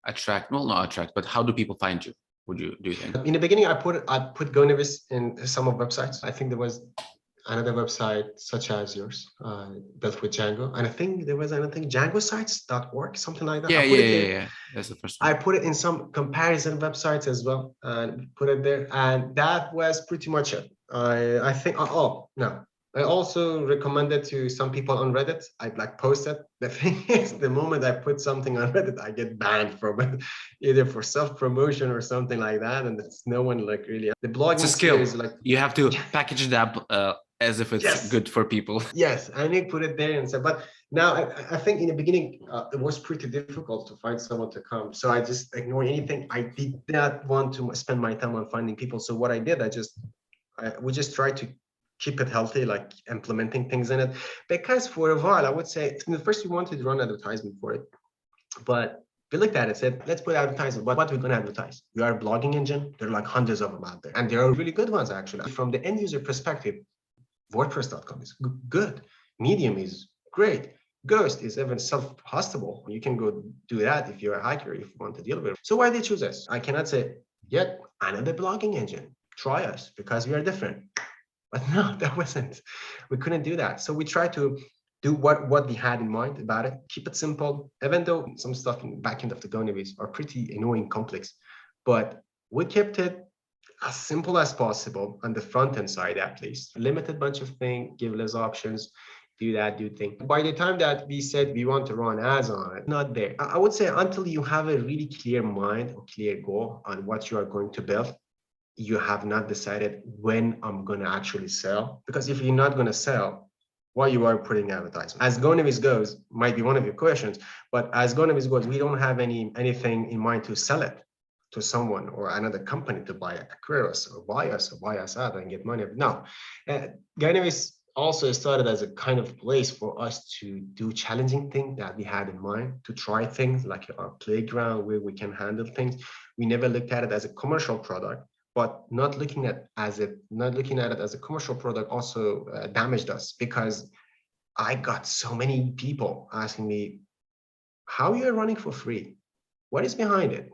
attract? Well, not attract, but how do people find you? Do you think? In the beginning, I put GoNevis in some of websites. I think there was another website such as yours, built with Django. And I think there was another thing, djangosites.org, something like that. Yeah. That's the first one. I put it in some comparison websites as well and put it there. And that was pretty much it. I think, I also recommended to some people on Reddit. I'd post it. The thing is, the moment I put something on Reddit, I get banned from it, either for self-promotion or something like that. And it's no one really. The blogging it's a skill. Is you have to package it up as if it's good for people. Yes, I need to put it there and say, but now I think in the beginning it was pretty difficult to find someone to come. So I just ignored anything. I did not want to spend my time on finding people. So what I did, we just tried to keep it healthy, like implementing things in it. Because for a while, I would say, in the first we wanted to run advertisement for it, but we looked at it, said, let's put advertising. But what are we going to advertise? We are a blogging engine. There are like hundreds of them out there. And there are really good ones, actually. From the end user perspective, WordPress.com is good. Medium is great. Ghost is even self-hostable. You can go do that if you're a hacker, if you want to deal with it. So why they choose us? I cannot say, yet another blogging engine. Try us because we are different. But no, that wasn't. We couldn't do that. So we tried to do what we had in mind about it. Keep it simple, even though some stuff in the back end of the GoNevis are pretty annoying, complex. But we kept it as simple as possible on the front end side, at least. Limited bunch of things, give less options, do that, do things. By the time that we said we want to run ads on it, not there. I would say until you have a really clear mind or clear goal on what you are going to build, you have not decided when I'm going to actually sell. Because if you're not going to sell, why you are putting advertisement? As GoNevis goes, might be one of your questions, but as GoNevis goes, we don't have anything in mind to sell it to someone or another company to acquire us or buy us out and get money. No, GoNevis also started as a kind of place for us to do challenging things that we had in mind, to try things like our playground where we can handle things. We never looked at it as a commercial product, but not looking at it as a commercial product also damaged us, because I got so many people asking me, how you are running for free? What is behind it?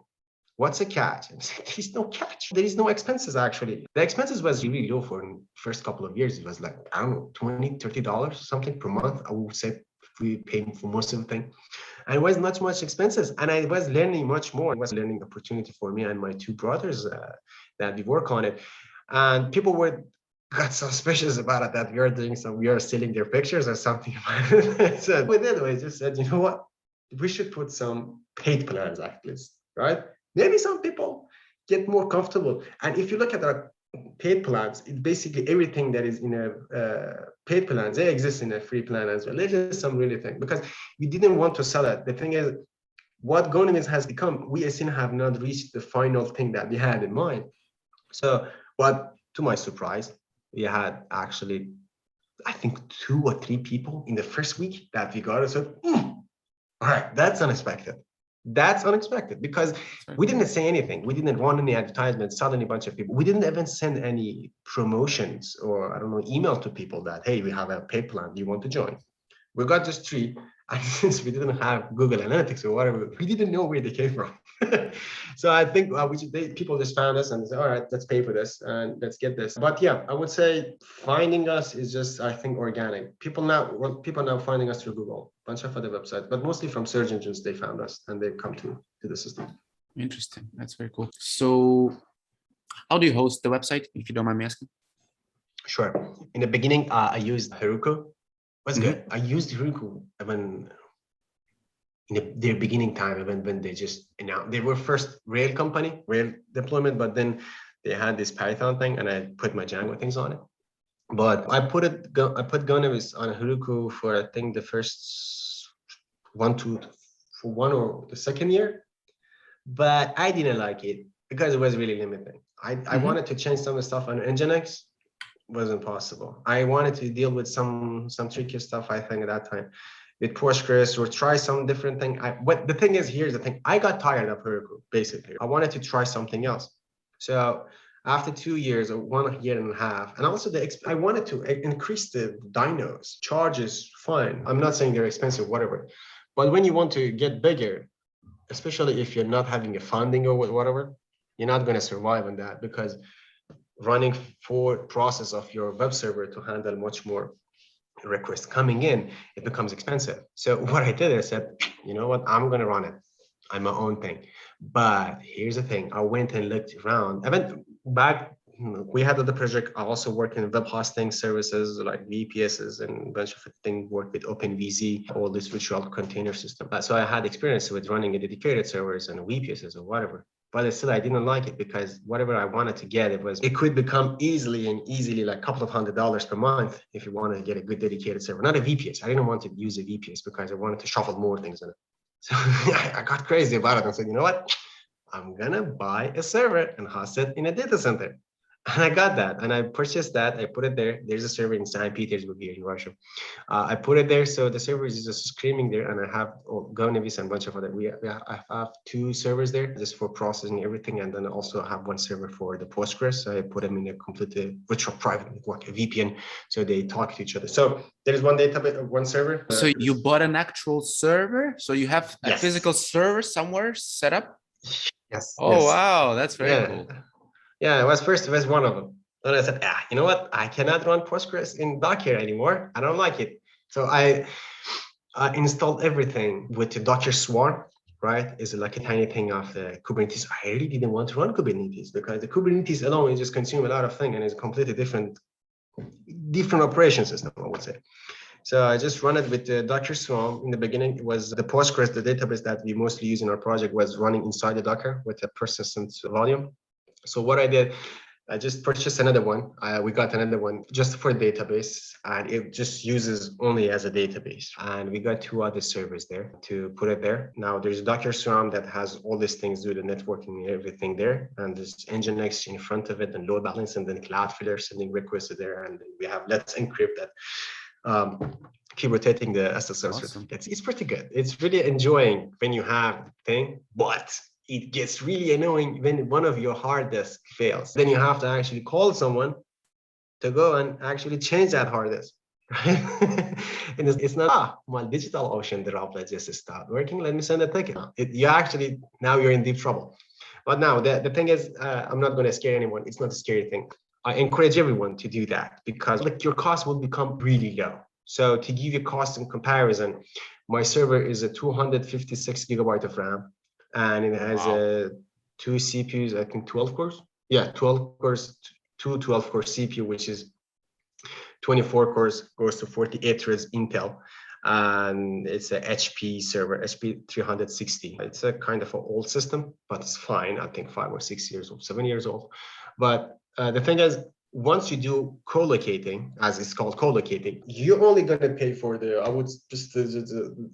What's a catch? And there is no catch. There is no expenses, actually. The expenses was really low for the first couple of years. It was like, I don't know, $20, $30, something per month. I would say we paid for most of the thing. And it was not much expenses. And I was learning much more. It was a learning opportunity for me and my two brothers that we work on it. And people got suspicious about it, that we are stealing their pictures or something. So we did. We just said, you know what? We should put some paid plans at least, right? Maybe some people get more comfortable. And if you look at our paid plans, it's basically everything that is in a paid plans. They exist in a free plan as well. There's just some really thing, because we didn't want to sell it. The thing is, what GoNevis has become, we still have not reached the final thing that we had in mind. So, but to my surprise, we had actually, I think 2 or 3 people in the first week that we got it. So, all right, that's unexpected. That's unexpected because we didn't say anything. We didn't run any advertisements, suddenly a bunch of people. We didn't even send any promotions or, I don't know, email to people that, hey, we have a pay plan. Do you want to join? We got just 3. And since we didn't have Google Analytics or whatever, we didn't know where they came from. So I think people just found us and said, all right, let's pay for this and let's get this. But yeah, I would say finding us is just, I think, organic. People now finding us through Google, bunch of other websites, but mostly from search engines. They found us and they come to the system. Interesting. That's very cool. So how do you host the website, if you don't mind me asking? Sure. In the beginning, I used Heroku. Was good. I used Heroku even in their beginning time, even when they just announced they were first Rail company, Rail deployment, but then they had this Python thing, and I put my Django things on it. But I put GoNevis on Heroku for I think the first one or the second year, but I didn't like it because it was really limiting. I wanted to change some of the stuff on Nginx. Wasn't possible. I wanted to deal with some tricky stuff, I think, at that time with Postgres or try some different thing. But the thing is, here's the thing. I got tired of Heroku, basically. I wanted to try something else. So after 2 years or 1.5 years, and also I wanted to increase the dynos. Charges, fine. I'm not saying they're expensive, whatever. But when you want to get bigger, especially if you're not having a funding or whatever, you're not going to survive on that because running for process of your web server to handle much more requests coming in, it becomes expensive. So what I did, I said, you know what, I'm going to run it. I'm my own thing. But here's the thing. I went and looked around. I went back. We had other project. I also work in web hosting services like VPSs and a bunch of things, work with OpenVZ, all this virtual container system. So I had experience with running a dedicated servers and VPSs or whatever. But still, I didn't like it because whatever I wanted to get, it could become easily like a couple of $100 per month if you want to get a good dedicated server, not a VPS. I didn't want to use a VPS because I wanted to shuffle more things in it. So I got crazy about it and said, you know what? I'm going to buy a server and host it in a data center. And I got that and I purchased that. I put it there. There's a server in St. Petersburg here in Russia. I put it there. So the server is just screaming there. And I have GoNevis and a bunch of other. I have 2 servers there just for processing everything. And then I also have 1 server for the Postgres. So I put them in a completely virtual private network, a VPN. So they talk to each other. So there's 1 database, 1 server. So you bought an actual server? So you have a physical server somewhere set up? Yes. Oh, yes. Wow. That's very cool. Yeah, it was one of them. And I said, you know what? I cannot run Postgres in Docker anymore. I don't like it. So I installed everything with the Docker Swarm, right? It's like a tiny thing of the Kubernetes. I really didn't want to run Kubernetes because the Kubernetes alone is just consume a lot of things and it's a completely different operation system, I would say. So I just run it with the Docker Swarm. In the beginning, it was the Postgres, the database that we mostly use in our project was running inside the Docker with a persistent volume. So what I did, I just purchased another one. We got another one just for database, and it just uses only as a database. And we got 2 other servers there to put it there. Now there's Docker Swarm that has all these things, do the networking and everything there. And there's Nginx in front of it and load balance, and then Cloudflare sending requests there. And we have Let's Encrypt that. Keep rotating the SSL. Awesome. It's pretty good. It's really enjoying when you have the thing, but it gets really annoying when one of your hard disk fails. Then you have to actually call someone to go and actually change that hard disk. Right? And it's not, my DigitalOcean droplet just stopped working. Let me send a ticket. Now you're in deep trouble. But now the thing is, I'm not going to scare anyone. It's not a scary thing. I encourage everyone to do that because your cost will become really low. So to give you cost in comparison, my server is a 256 gigabyte of RAM, and it has 2 CPUs, I think 12 cores. Yeah, 12 cores, 2 12-core CPU, which is 24 cores, goes to 48 threads Intel. And it's a HP server, HP 360. It's a kind of an old system, but it's fine. I think 5 or 6 years old, 7 years old. But the thing is, once you do co-locating, as it's called co-locating, you're only going to pay for the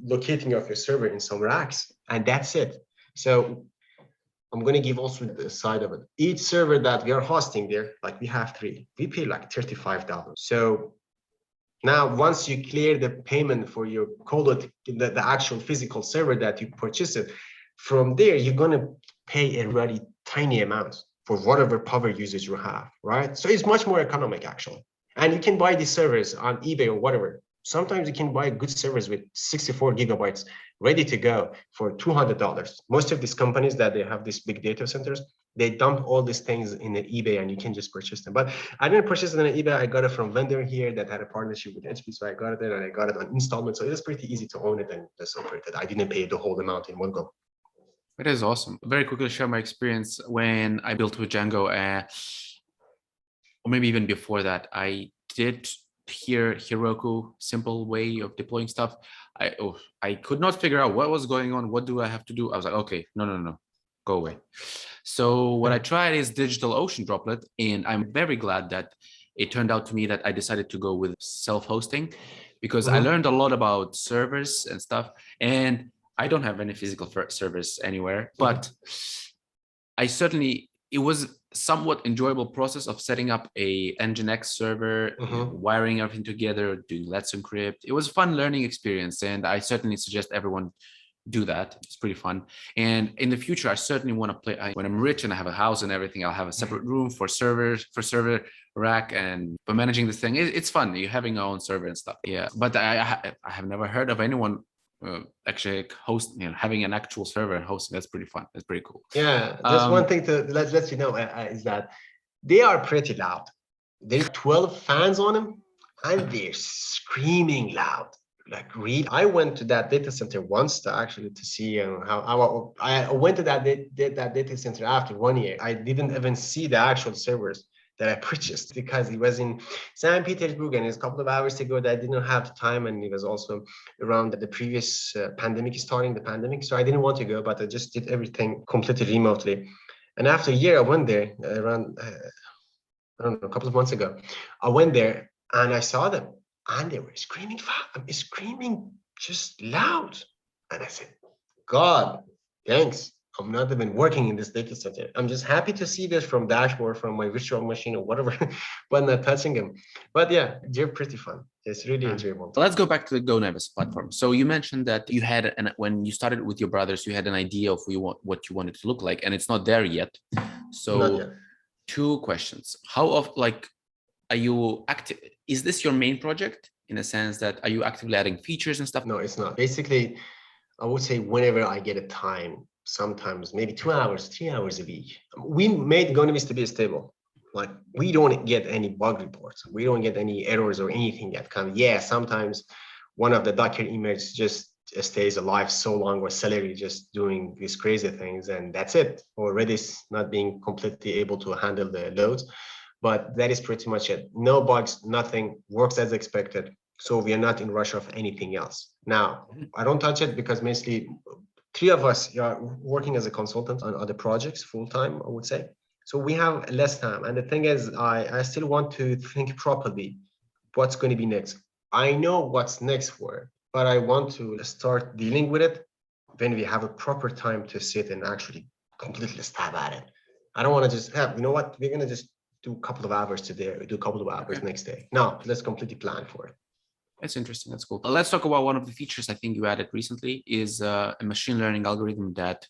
locating of your server in some racks, and that's it. So I'm going to give also the side of it. Each server that we are hosting there, like we have 3, we pay like $35. So now, once you clear the payment for your colo, the actual physical server that you purchased it, from there, you're going to pay a very tiny amount for whatever power usage you have, right? So it's much more economic, actually. And you can buy these servers on eBay or whatever. Sometimes you can buy good servers with 64 gigabytes ready to go for $200. Most of these companies that they have these big data centers, they dump all these things in the eBay and you can just purchase them. But I didn't purchase it on eBay. I got it from vendor here that had a partnership with HP. So I got it there and I got it on installment. So it was pretty easy to own it and just operate it. I didn't pay the whole amount in one go. It is awesome. Very quickly share my experience when I built with Django, or maybe even before that. I did hear Heroku simple way of deploying stuff. I could not figure out what was going on. What do I have to do? I was like, okay, no, go away. So what I tried is DigitalOcean Droplet, and I'm very glad that it turned out to me that I decided to go with self-hosting, because I learned a lot about servers and stuff, and I don't have any physical servers anywhere, but it was somewhat enjoyable process of setting up a Nginx server, wiring everything together, doing Let's Encrypt. It was a fun learning experience, and I certainly suggest everyone do that. It's pretty fun. And in the future, I certainly want to play. When I'm rich and I have a house and everything, I'll have a separate room for servers, for server rack, and for managing this thing. It's fun. You're having your own server and stuff. Yeah, but I have never heard of anyone actually having an actual server and hosting. That's pretty fun. That's pretty cool. Yeah, just one thing to let you know is that they are pretty loud. There's 12 fans on them and they're screaming loud. Like read, I went to that data center once to see how I went to that data center after 1 year. I didn't even see the actual servers that I purchased because it was in St. Petersburg and it was a couple of hours ago that I didn't have time, and it was also around the previous pandemic, starting the pandemic. So I didn't want to go, but I just did everything completely remotely. And after a year, I went there around, I don't know, a couple of months ago. I went there and I saw them and they were screaming just loud. And I said, God, thanks. I'm not even working in this data center. I'm just happy to see this from dashboard, from my virtual machine or whatever, but not touching them. But yeah, they're pretty fun. It's really enjoyable. Let's go back to the GoNevis platform. So you mentioned that you had, when you started with your brothers, you had an idea of what you wanted to look like, and it's not there yet. So not yet. 2 questions. How often, are you active? Is this your main project in a sense that are you actively adding features and stuff? No, it's not. Basically, I would say whenever I get a time, sometimes maybe 2 hours, 3 hours a week. We made GoNevis to be stable. Like we don't get any bug reports. We don't get any errors or anything that come. Yeah, sometimes one of the Docker images just stays alive so long, or Celery just doing these crazy things, and that's it. Or Redis not being completely able to handle the loads. But that is pretty much it. No bugs, nothing, works as expected. So we are not in rush of anything else. Now, I don't touch it because mostly 3 of us are working as a consultant on other projects full-time, I would say. So we have less time. And the thing is, I still want to think properly what's going to be next. I know what's next for it, but I want to start dealing with it when we have a proper time to sit and actually completely stab at it. I don't want to just have, you know what, we're going to just do a couple of hours today, or do a couple of hours next day. No, let's completely plan for it. That's interesting. That's cool. Let's talk about one of the features I think you added recently is a machine learning algorithm that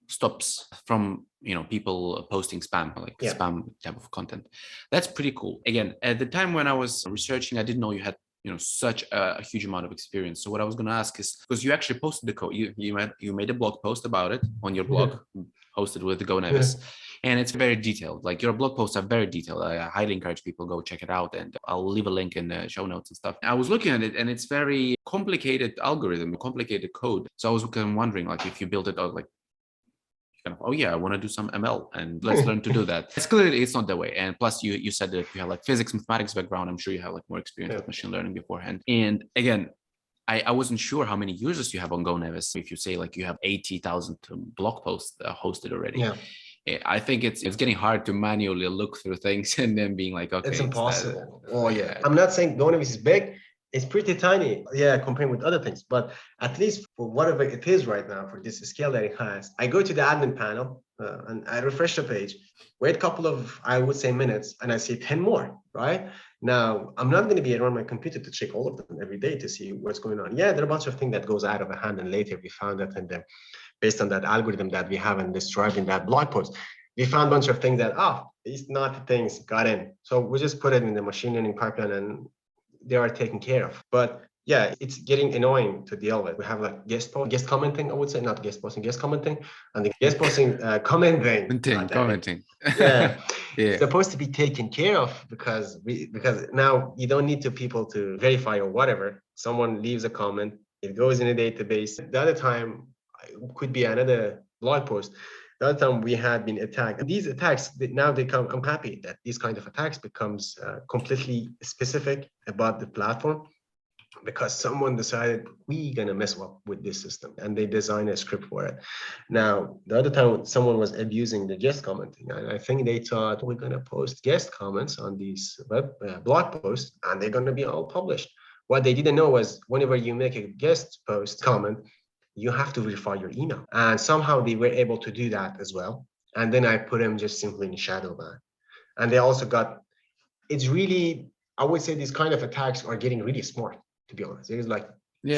stops from people posting spam, spam type of content. That's pretty cool. Again, at the time when I was researching, I didn't know you had such a huge amount of experience. So what I was going to ask is, because you actually posted the code, you made a blog post about it on your blog, hosted with the GoNevis. And it's very detailed. Like your blog posts are very detailed. I highly encourage people go check it out, and I'll leave a link in the show notes and stuff. I was looking at it, and it's very complicated algorithm, complicated code. So I was kind of wondering, if you build it out, oh yeah, I want to do some ML, and let's learn to do that. It's clearly it's not that way. And plus, you said that you have physics, mathematics background. I'm sure you have more experience with machine learning beforehand. And again, I wasn't sure how many users you have on GoNevis. If you say you have 80,000 blog posts hosted already. Yeah. I think it's getting hard to manually look through things and then being okay. It's impossible. I'm not saying GoNevis is big. It's pretty tiny, yeah, compared with other things. But at least for whatever it is right now, for this scale that it has, I go to the admin panel and I refresh the page, wait a couple of, I would say, minutes, and I see 10 more, right? Now, I'm not going to be around my computer to check all of them every day to see what's going on. Yeah, there are a bunch of things that goes out of hand, and later we found that, and based on that algorithm that we have and described in that blog post, we found a bunch of things that, these naughty things got in. So we just put it in the machine learning pipeline and they are taken care of. But yeah, it's getting annoying to deal with. We have like guest commenting, I would say, not guest posting, guest commenting, and the guest posting commenting. Commenting. Yeah, Yeah. it's supposed to be taken care of because now you don't need people to verify or whatever. Someone leaves a comment, it goes in a database. The other time could be another blog post. The other time we had been attacked. And these attacks, now they come, I'm happy that these kind of attacks becomes completely specific about the platform, because someone decided we're going to mess up with this system and they design a script for it. Now, the other time someone was abusing the guest commenting, and I think they thought we're going to post guest comments on these web blog posts and they're going to be all published. What they didn't know was whenever you make a guest post comment, you have to verify your email. And somehow they were able to do that as well. And then I put them just simply in shadow ban. And they also got, it's really, I would say these kind of attacks are getting really smart, to be honest. There's like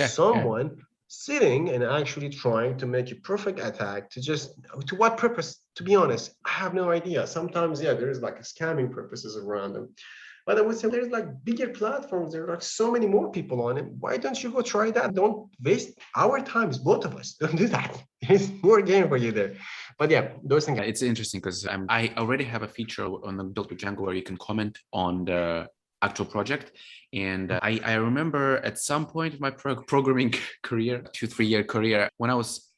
someone sitting and actually trying to make a perfect attack to what purpose? To be honest, I have no idea. Sometimes, yeah, there's like scamming purposes around them. But I would say there's like bigger platforms. There are like so many more people on it. Why don't you go try that? Don't waste our times, both of us. Don't do that. There's more game for you there. But yeah, those things. It's interesting because I already have a feature on the Built with Django where you can comment on the actual project. And I remember at some point in my programming career, 2-3 year career, when I was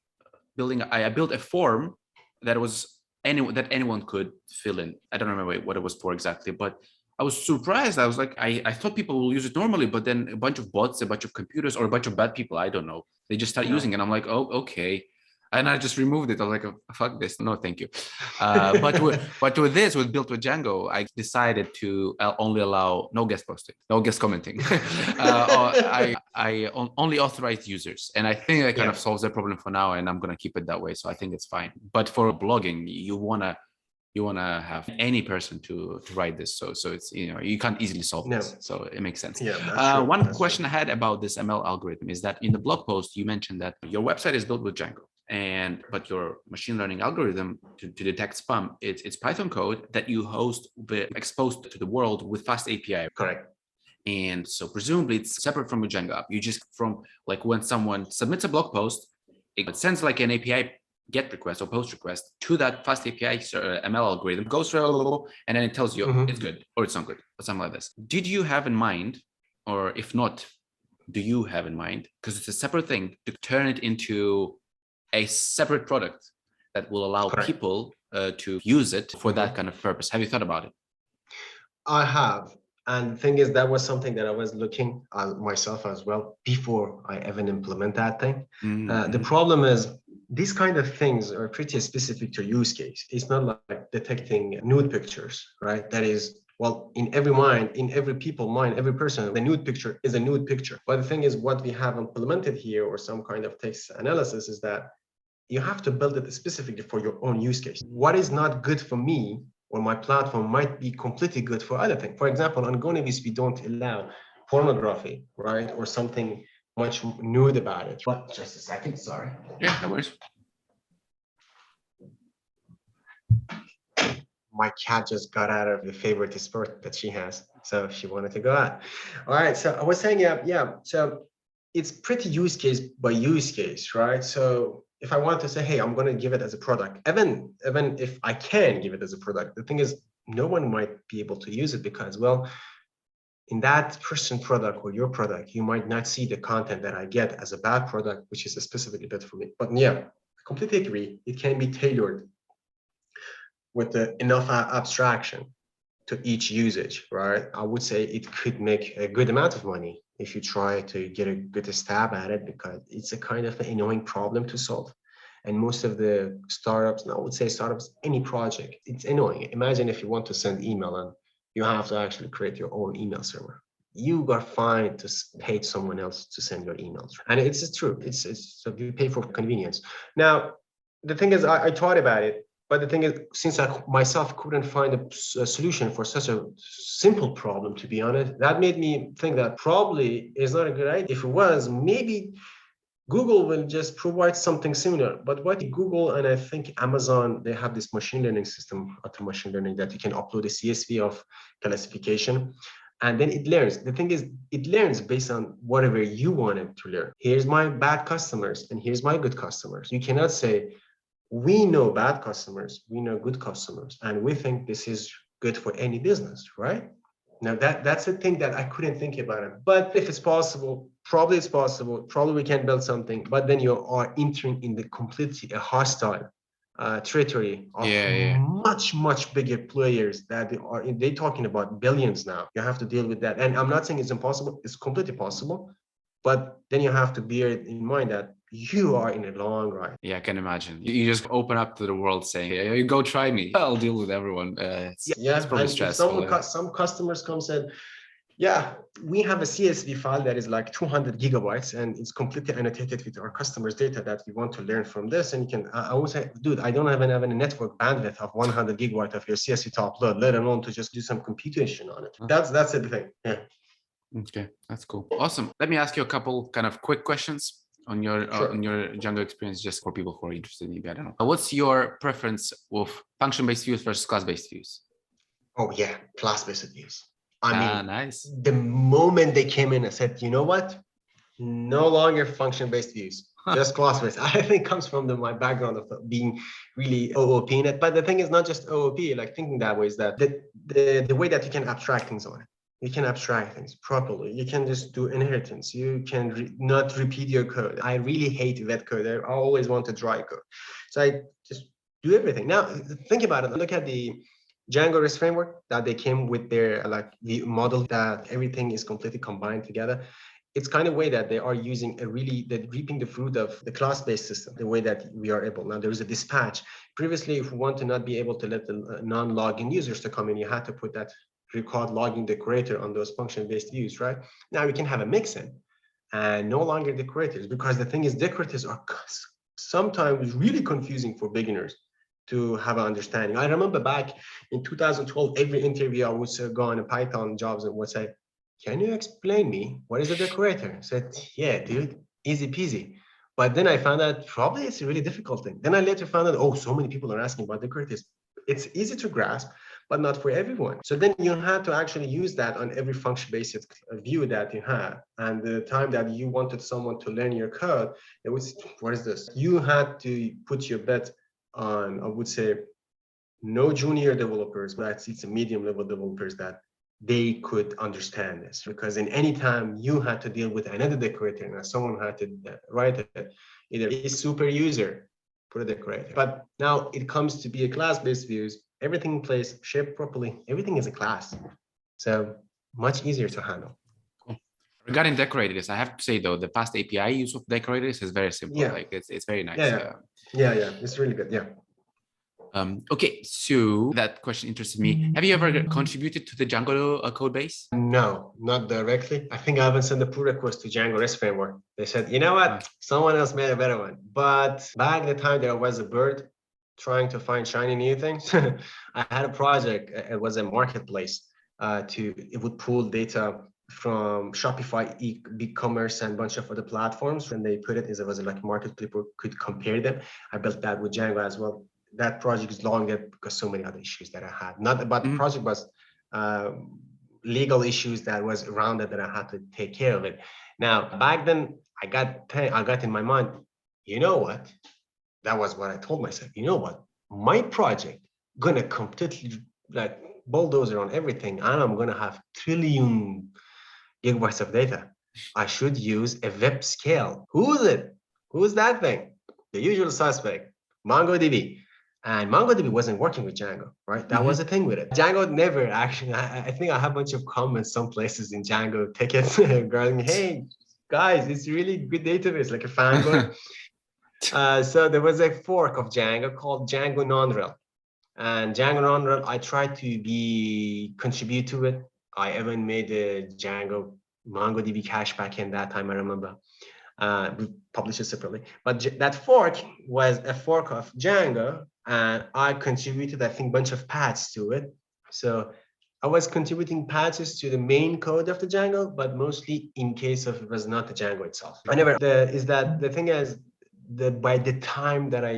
building, I built a form that was that anyone could fill in. I don't remember what it was for exactly, but I was surprised. I was like, I thought people will use it normally, but then a bunch of bots, a bunch of computers, or a bunch of bad people, I don't know, they just start using it. And I'm like, oh, okay. And I just removed it. I was like, oh, fuck this. No, thank you. But with this, with Built with Django, I decided to only allow no guest posting, no guest commenting. I only authorized users. And I think that kind of solves the problem for now. And I'm going to keep it that way. So I think it's fine. But for blogging, you want to have any person to write this. So it's, you can't easily solve this. So it makes sense. Yeah, one question I had about this ML algorithm is that in the blog post, you mentioned that your website is built with Django. But your machine learning algorithm to detect spam, it's Python code that you host exposed to the world with fast API. Correct. And so presumably it's separate from your Django app. You just, from like when someone submits a blog post, it sends like an API GET request or POST request to that fast API ML algorithm, goes through a little, and then it tells you it's good or it's not good or something like this. Did you have in mind, or if not, do you have in mind, because it's a separate thing, to turn it into a separate product that will allow people to use it for that kind of purpose? Have you thought about it? I have. And the thing is, that was something that I was looking at myself as well before I even implement that thing. The problem is these kind of things are pretty specific to use case. It's not like detecting nude pictures, right? That is, well, in every mind, in every people's mind, every person, the nude picture is a nude picture. But the thing is, what we have implemented here, or some kind of text analysis, is that you have to build it specifically for your own use case. What is not good for me or my platform might be completely good for other things. For example, on GoNevis, we don't allow pornography, right? Or something much nude about it. But just a second, sorry. Yeah, no worries. My cat just got out of the favorite sport that she has, so she wanted to go out. All right, so I was saying, so it's pretty use case by use case, right? So if I want to say, hey, I'm going to give it as a product, even if I can give it as a product, the thing is, no one might be able to use it because, well, in that person product or your product, you might not see the content that I get as a bad product, which is specifically better for me. But yeah, I completely agree. It can be tailored with enough abstraction to each usage, right? I would say it could make a good amount of money if you try to get a good stab at it, because it's a kind of an annoying problem to solve. And most of the startups, and I would say startups, any project, it's annoying. Imagine if you want to send email and you have to actually create your own email server. you are fine to pay someone else to send your emails. And it's true. It's so you pay for convenience. Now, the thing is, I thought about it, but the thing is, since I myself couldn't find a solution for such a simple problem, to be honest, that made me think that probably is not a good idea. If it was, maybe Google will just provide something similar. But what Google and I think Amazon, they have this machine learning system, auto machine learning, that you can upload a CSV of classification, and then it learns. The thing is, it learns based on whatever you want it to learn. Here's my bad customers and here's my good customers. You cannot say, we know bad customers, we know good customers, and we think this is good for any business, right? Now that's the thing that I couldn't think about it. But if it's possible, probably it's possible. Probably we can build something. But then you are entering in the completely a hostile territory of much bigger players that they're talking about billions now. You have to deal with that. And I'm not saying it's impossible. It's completely possible. But then you have to bear in mind that you are in a long ride. Yeah, I can imagine. You just open up to the world saying, hey, go try me. I'll deal with everyone. It's probably and stressful. If some customers come said, yeah, we have a CSV file that is like 200 gigabytes and it's completely annotated with our customers' data that we want to learn from this. And you can, I would say, dude, I don't have any network bandwidth of 100 gigabyte of your CSV to upload, let alone to just do some computation on it. That's the thing. Yeah. Okay, that's cool. Awesome. Let me ask you a couple kind of quick questions on your Django experience, just for people who are interested. Maybe I don't know. What's your preference with function-based views versus class-based views? Oh yeah, class-based views. I mean, nice. The moment they came in, I said, you know what? No longer function-based views, just class-based. I think comes from my background of being really OOP in it. But the thing is not just OOP, like thinking that way, is that the way that you can abstract things on it. You can abstract things properly. You can just do inheritance. You can not repeat your code. I really hate wet code. I always want to dry code. So I just do everything. Now, think about it. Look at the Django REST framework that they came with their the model that everything is completely combined together. It's kind of way that they are using they're reaping the fruit of the class-based system, the way that we are able. Now there is a dispatch. Previously, if we want to not be able to let the non-login users to come in, you had to put that record logging decorator on those function-based views, right? Now we can have a mix-in and no longer decorators, because the thing is decorators are sometimes really confusing for beginners to have an understanding. I remember back in 2012, every interview I would go on a Python jobs and would say, can you explain me what is a decorator? I said, yeah, dude, easy peasy. But then I found out probably it's a really difficult thing. Then I later found out, oh, so many people are asking about decorators. It's easy to grasp, but not for everyone. So then you have to actually use that on every function-based view that you have. And the time that you wanted someone to learn your code, it was, what is this? You had to put your bet on, I would say, no junior developers, but it's a medium level developers that they could understand this, because in any time you had to deal with another decorator and someone had to write it, either a super user, put a decorator. But now it comes to be a class-based views, everything in place, shaped properly, everything is a class. So much easier to handle. Cool. Regarding decorators, I have to say though, the fast API use of decorators is very simple. Yeah. Like it's very nice. Yeah, it's really good. Yeah. Okay, so that question interested me. Have you ever contributed to the Django code base? No, not directly. I think I haven't sent a pull request to Django REST framework. They said, you know what, someone else made a better one. But back the time there was a bird trying to find shiny new things, I had a project. It was a marketplace. It would pull data from Shopify, BigCommerce, and a bunch of other platforms. When they put it as it was like a marketplace, people could compare them. I built that with Django as well. That project is longer because so many other issues that I had. Not about the project, was legal issues that was around it that I had to take care of it. Now, back then, I got in my mind, you know what? That was what I told myself. You know what? My project gonna completely like bulldozer on everything, and I'm gonna have trillion gigabytes of data. I should use a web scale. Who's it? Who's that thing? The usual suspect, MongoDB. And MongoDB wasn't working with Django, right? That was the thing with it. Django never actually, I think I have a bunch of comments some places in Django tickets going, hey, guys, it's really good database, like a fanboy. So there was a fork of Django called Django non-rel. And Django non-rel, I tried to contribute to it. I even made a Django MongoDB cache backend that time, I remember. We published it separately. But that fork was a fork of Django, and I contributed, I think, a bunch of paths to it. So I was contributing patches to the main code of the Django, but mostly in case of it was not the Django itself. The thing is that by the time that I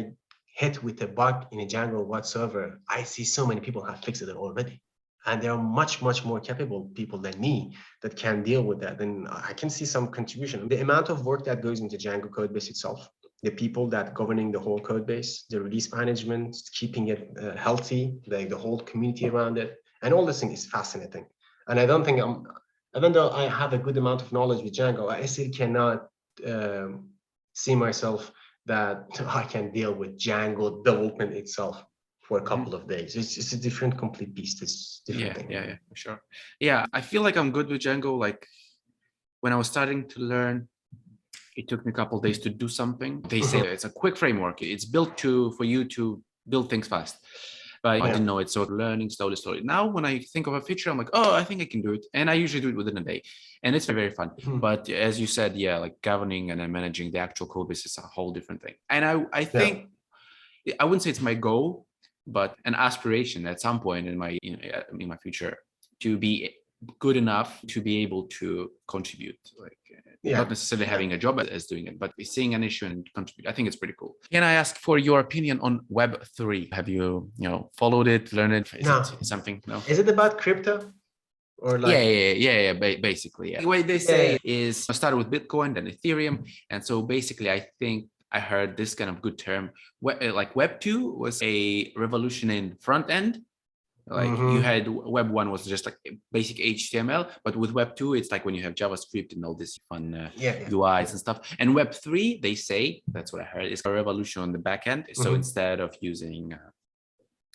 hit with a bug in a Django whatsoever, I see so many people have fixed it already. And there are much, much more capable people than me that can deal with that. And I can see some contribution. The amount of work that goes into Django code base itself, the people that governing the whole code base, the release management, keeping it healthy, the whole community around it, and all this thing is fascinating. And I don't think even though I have a good amount of knowledge with Django, I still cannot see myself that I can deal with Django development itself for a couple of days. It's a different, complete beast. It's different thing. Yeah, for sure. Yeah, I feel like I'm good with Django. Like when I was starting to learn, it took me a couple of days to do something. They say it's a quick framework. It's built for you to build things fast. But I didn't know it. So learning slowly. Now, when I think of a feature, I'm like, oh, I think I can do it. And I usually do it within a day. And it's very fun. But as you said, yeah, like governing and then managing the actual code base is a whole different thing. And I think, I wouldn't say it's my goal, but an aspiration at some point in my future to be good enough to be able to contribute, like not necessarily having a job as doing it, but seeing an issue and contribute. I think it's pretty cool. Can I ask for your opinion on Web3? Have you followed it, learned it? Is it something? No. Is it about crypto? Or like Basically, the way they say is I started with Bitcoin, then Ethereum, and so basically, I think I heard this kind of good term, like Web 2 was a revolution in front end. Like you had Web 1 was just like basic HTML, but with Web 2, it's like when you have JavaScript and all this fun UIs and stuff. And Web 3, they say, that's what I heard, is a revolution on the back end. So instead of using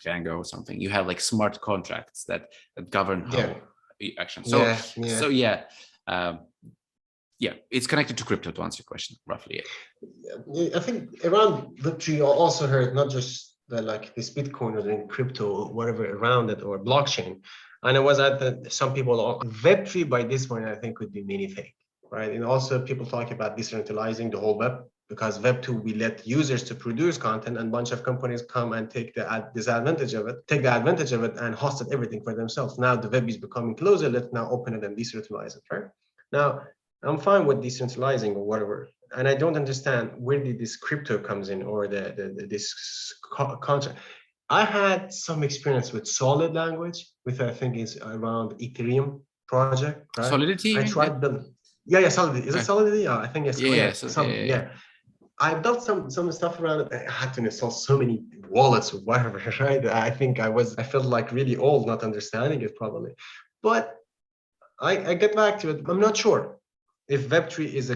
Django or something, you have like smart contracts that govern how action. It's connected to crypto, to answer your question, roughly. I think around Web3, I also heard not just like this Bitcoin or in crypto or whatever around it or blockchain. And it was that some people Web3 by this point, I think would be many things, right? And also people talk about decentralizing the whole web, because Web 2 we let users to produce content and a bunch of companies come and take the advantage of it and host everything for themselves. Now the web is becoming closer. Let's now open it and decentralize it, right? Now, I'm fine with decentralizing or whatever. And I don't understand where did this crypto comes in or this contract. I had some experience with Solid language, which I think is around Ethereum project, right? Solidity? I tried building. Yeah, Solidity. Is it Solidity? Yeah, I think it's I built some stuff around it. I had to install so many wallets or whatever, right? I think I felt like really old not understanding it probably. But I get back to it. I'm not sure if Web3 is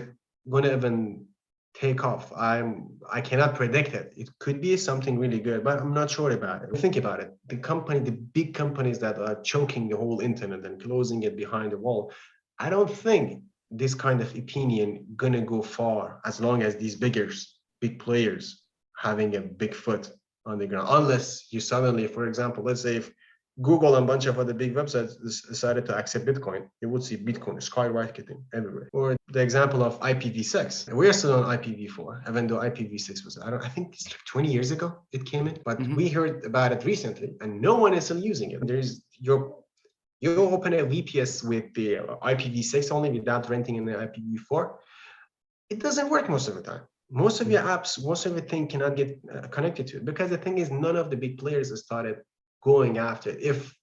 going to even take off. I cannot predict it. It could be something really good, but I'm not sure about it. Think about it. The big companies that are choking the whole internet and closing it behind the wall, I don't think this kind of opinion gonna go far as long as these big players having a big foot on the ground. Unless you suddenly, for example, let's say if Google and a bunch of other big websites decided to accept Bitcoin, you would see Bitcoin skyrocketing everywhere. Or the example of IPv6. We're still on IPv4, even though IPv6 was, I think it's like 20 years ago it came in, but we heard about it recently and no one is still using it. You open a VPS with the IPv6 only without renting in the IPv4. It doesn't work most of the time. Most of your apps, most of everything cannot get connected to it, because the thing is none of the big players started going after it. If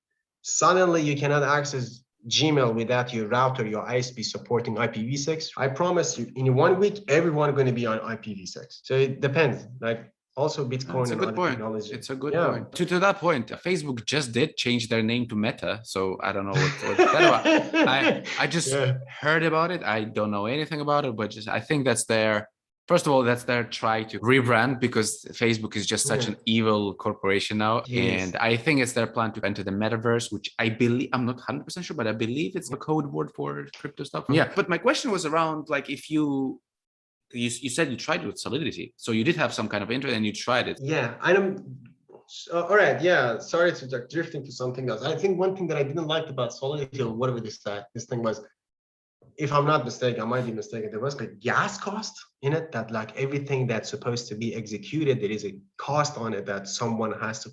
suddenly you cannot access Gmail without your router, your ISP supporting IPv6, I promise you in 1 week, everyone going to be on IPv6. So it depends. Like also Bitcoin and other technology. It's a good point. To that point, Facebook just did change their name to Meta. So I don't know what's that about. I just heard about it. I don't know anything about it, but I think that's first of all, that's their try to rebrand, because Facebook is just such an evil corporation now. Yes. And I think it's their plan to enter the metaverse, which I believe, I'm not 100% sure, but I believe it's a code word for crypto stuff. Yeah. But my question was around, like, if you said you tried it with Solidity. So you did have some kind of interest and you tried it. Yeah, All right, yeah. Sorry to drifting to something else. I think one thing that I didn't like about Solidity or whatever this thing was, if I'm not mistaken, I might be mistaken, there was like gas cost in it, that like everything that's supposed to be executed, there is a cost on it that someone has to.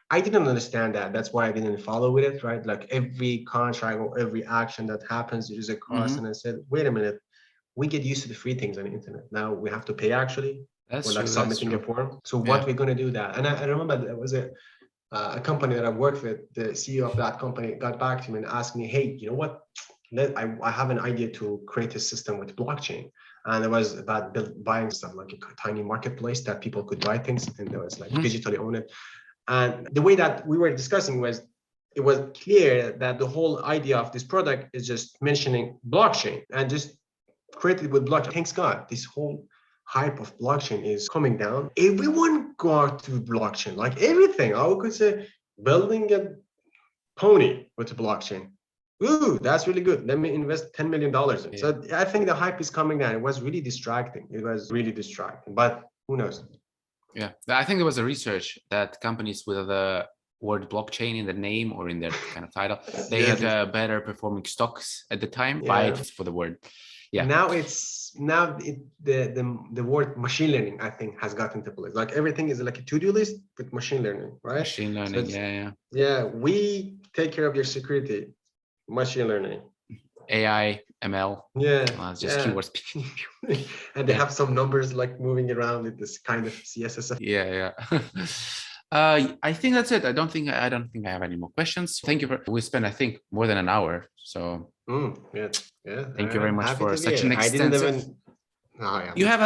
I didn't understand that. That's why I didn't follow with it, right? Like every contract or every action that happens, there is a cost. And I said, wait a minute, we get used to the free things on the internet. Now we have to pay actually. That's Or like true. That's submitting a true. form. So Yeah. what we're going to do that. And I remember there was a company that I worked with, the CEO of that company got back to me and asked me, hey, you know what? I have an idea to create a system with blockchain. And it was about buying stuff like a tiny marketplace that people could buy things, and it was like digitally own it. And the way that we were discussing was, it was clear that the whole idea of this product is just mentioning blockchain and just created with blockchain. Thanks God, this whole hype of blockchain is coming down. Everyone got to blockchain, like everything. I could say building a pony with a blockchain. Ooh, that's really good. Let me invest $10 million in. Yeah. So I think the hype is coming down. It was really distracting. It was really distracting, but who knows? Yeah, I think there was a research that companies with the word blockchain in the name or in their kind of title, they had better performing stocks at the time. Buy it for the word. Yeah. Now the word machine learning, I think, has gotten into place. Like everything is like a to-do list with machine learning, right? Machine learning, so yeah. We take care of your security. Machine learning, AI, ML. Just keywords. And they have some numbers like moving around with this kind of CSS. Yeah. I think that's it. I don't think I have any more questions. Thank you we spent, I think, more than an hour. So yeah. Thank you very much for such an extensive. You have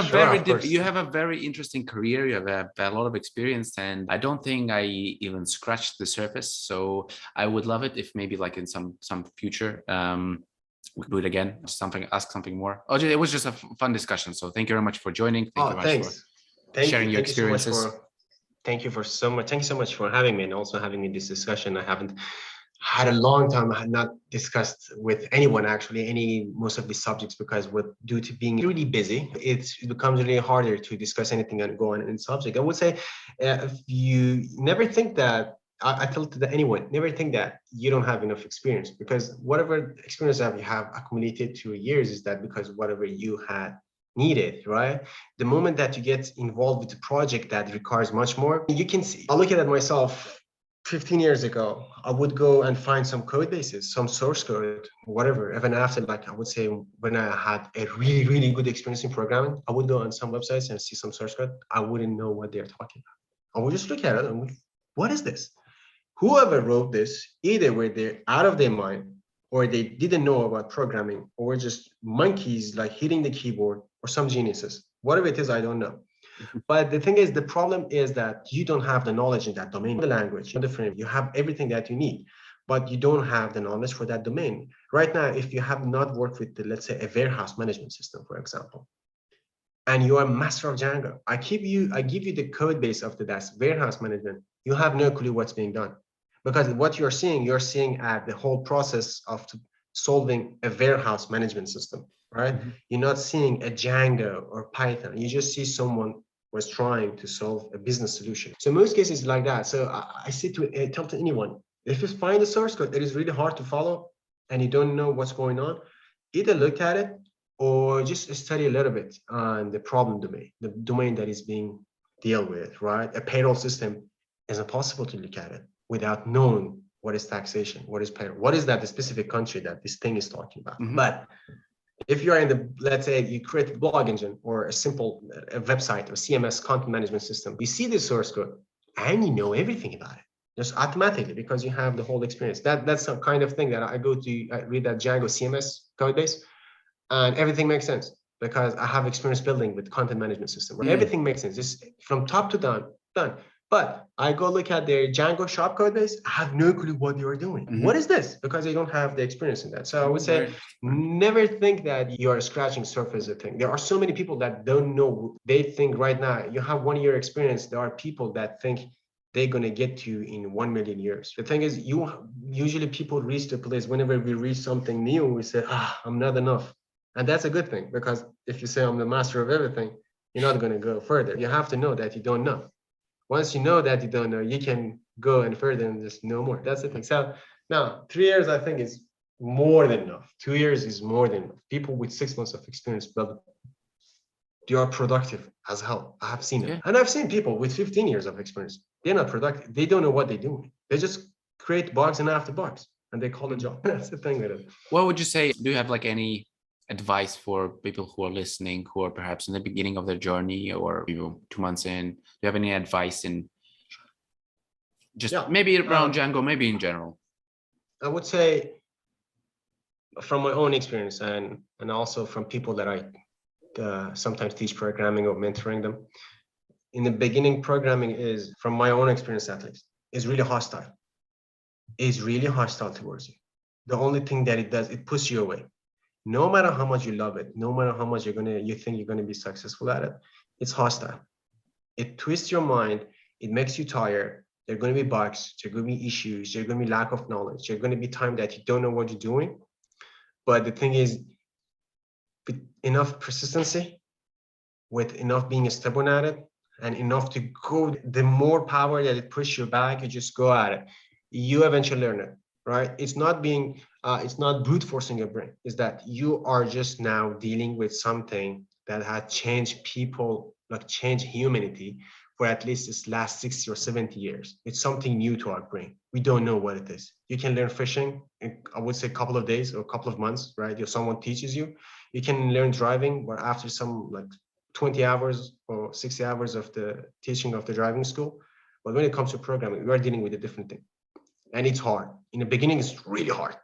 a very interesting career. You have a lot of experience, and I don't think I even scratched the surface. So I would love it if maybe like in some future we could do it again. Ask something more. Oh, it was just a fun discussion. So thank you very much for joining. Thank you very much for sharing your experiences. Thank you so much for having me and also having me this discussion. I haven't had a long time. I had not discussed with anyone actually most of these subjects, because due to being really busy, it becomes really harder to discuss anything and go on in subject. I would say if you never think that, I tell to anyone, never think that you don't have enough experience, because whatever experience that you have accumulated through years is that because whatever you had needed, right? The moment that you get involved with a project that requires much more, you can see. I look at it myself. 15 years ago, I would go and find some code bases, some source code, whatever. Even after, like I would say, when I had a really, really good experience in programming, I would go on some websites and see some source code. I wouldn't know what they're talking about. I would just look at it and what is this? Whoever wrote this, either were they out of their mind, or they didn't know about programming, or were just monkeys like hitting the keyboard, or some geniuses. Whatever it is, I don't know. But the thing is, the problem is that you don't have the knowledge in that domain, the language, the frame. You have everything that you need, but you don't have the knowledge for that domain. Right now, if you have not worked with, let's say, a warehouse management system, for example, and you are master of Django, I give you the code base of that warehouse management, you have no clue what's being done. Because what you're seeing at the whole process of solving a warehouse management system, right? You're not seeing a Django or Python. You just see someone was trying to solve a business solution. So most cases like that. So I tell to anyone, if you find the source code that is really hard to follow and you don't know what's going on, either look at it or just study a little bit on the problem domain, the domain that is being dealt with, right? A payroll system is impossible to look at it without knowing what is taxation, what is payroll, what is that the specific country that this thing is talking about. But if you're in let's say you create a blog engine or a simple website or CMS content management system, you see the source code and you know everything about it just automatically because you have the whole experience. That's some kind of thing that I read that Django CMS code base, and everything makes sense because I have experience building with content management system. Everything makes sense, just from top to down, done. But I go look at their Django shop code base, I have no clue what they are doing. What is this? Because they don't have the experience in that. So I would say, never think that you are scratching surface of thing. There are so many people that don't know. They think right now, you have 1 year experience. There are people that think they're going to get to you in 1 million years. The thing is, usually people reach the place, whenever we reach something new, we say, I'm not enough. And that's a good thing, because if you say I'm the master of everything, you're not going to go further. You have to know that you don't know. Once you know that you don't know, you can go and further and just know more. That's the thing. So now 3 years, I think, is more than enough. 2 years is more than enough. People with 6 months of experience, but they are productive as hell. I have seen it. Yeah. And I've seen people with 15 years of experience. They're not productive. They don't know what they're doing. They just create bugs and after bugs, and they call it a job. That's the thing with it. What would you say? Do you have like any advice for people who are listening, who are perhaps in the beginning of their journey, or 2 months in? Do you have any advice in just maybe around Django, maybe in general? I would say from my own experience and also from people that I sometimes teach programming or mentoring them. In the beginning, programming is, from my own experience at least, is really hostile. It's really hostile towards you. The only thing that it does, it pushes you away. No matter how much you love it, no matter how much you think you're gonna be successful at it, it's hostile. It twists your mind. It makes you tired. There are gonna be bugs. There are gonna be issues. There's gonna be lack of knowledge. There's gonna be time that you don't know what you're doing. But the thing is, with enough persistency, with enough being stubborn at it, and enough to go, the more power that it pushes you back, you just go at it. You eventually learn it, right? It's not being, it's not brute forcing your brain. It's that you are just now dealing with something that had changed people, like changed humanity for at least this last 60 or 70 years. It's something new to our brain. We don't know what it is. You can learn fishing in, I would say, a couple of days or a couple of months, right? If someone teaches you. You can learn driving, but after some like 20 hours or 60 hours of the teaching of the driving school. But when it comes to programming, we are dealing with a different thing. And it's hard. In the beginning, it's really hard.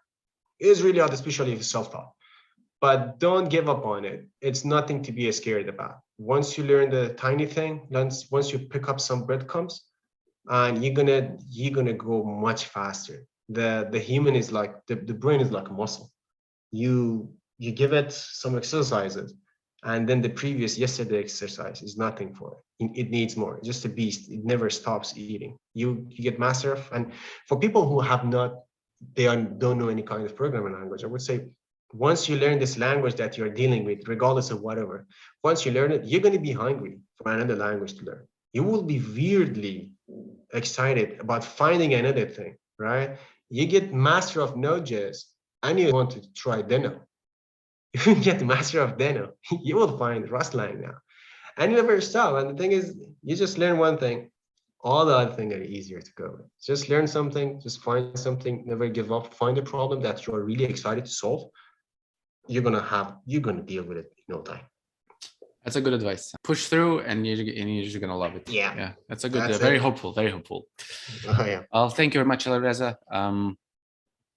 It is really hard, especially if it's self-taught. But don't give up on it. It's nothing to be scared about. Once you learn the tiny thing, once you pick up some breadcrumbs, and you're gonna go much faster. The human is like the brain is like a muscle. You give it some exercises, and then the previous yesterday exercise is nothing for it. It needs more. It's just a beast. It never stops eating. You get master of, and for people who have not, don't know any kind of programming language, I would say, once you learn this language that you're dealing with, regardless of whatever, once you learn it, you're going to be hungry for another language to learn. You will be weirdly excited about finding another thing, right? You get master of Node.js and you want to try Deno. If you get master of Deno, you will find Rustlang now. And you never stop. And the thing is, you just learn one thing, all the other things are easier to go with. Just learn something, just find something, never give up, find a problem that you're really excited to solve. You're gonna deal with it in no time. That's a good advice. Push through, and you're just gonna love it. Yeah, that's a good, very hopeful, very hopeful. Oh yeah. Well, thank you very much, Alireza.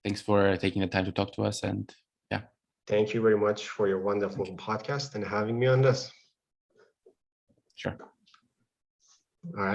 Thanks for taking the time to talk to us, and yeah. Thank you very much for your wonderful podcast and having me on this. Sure. All right.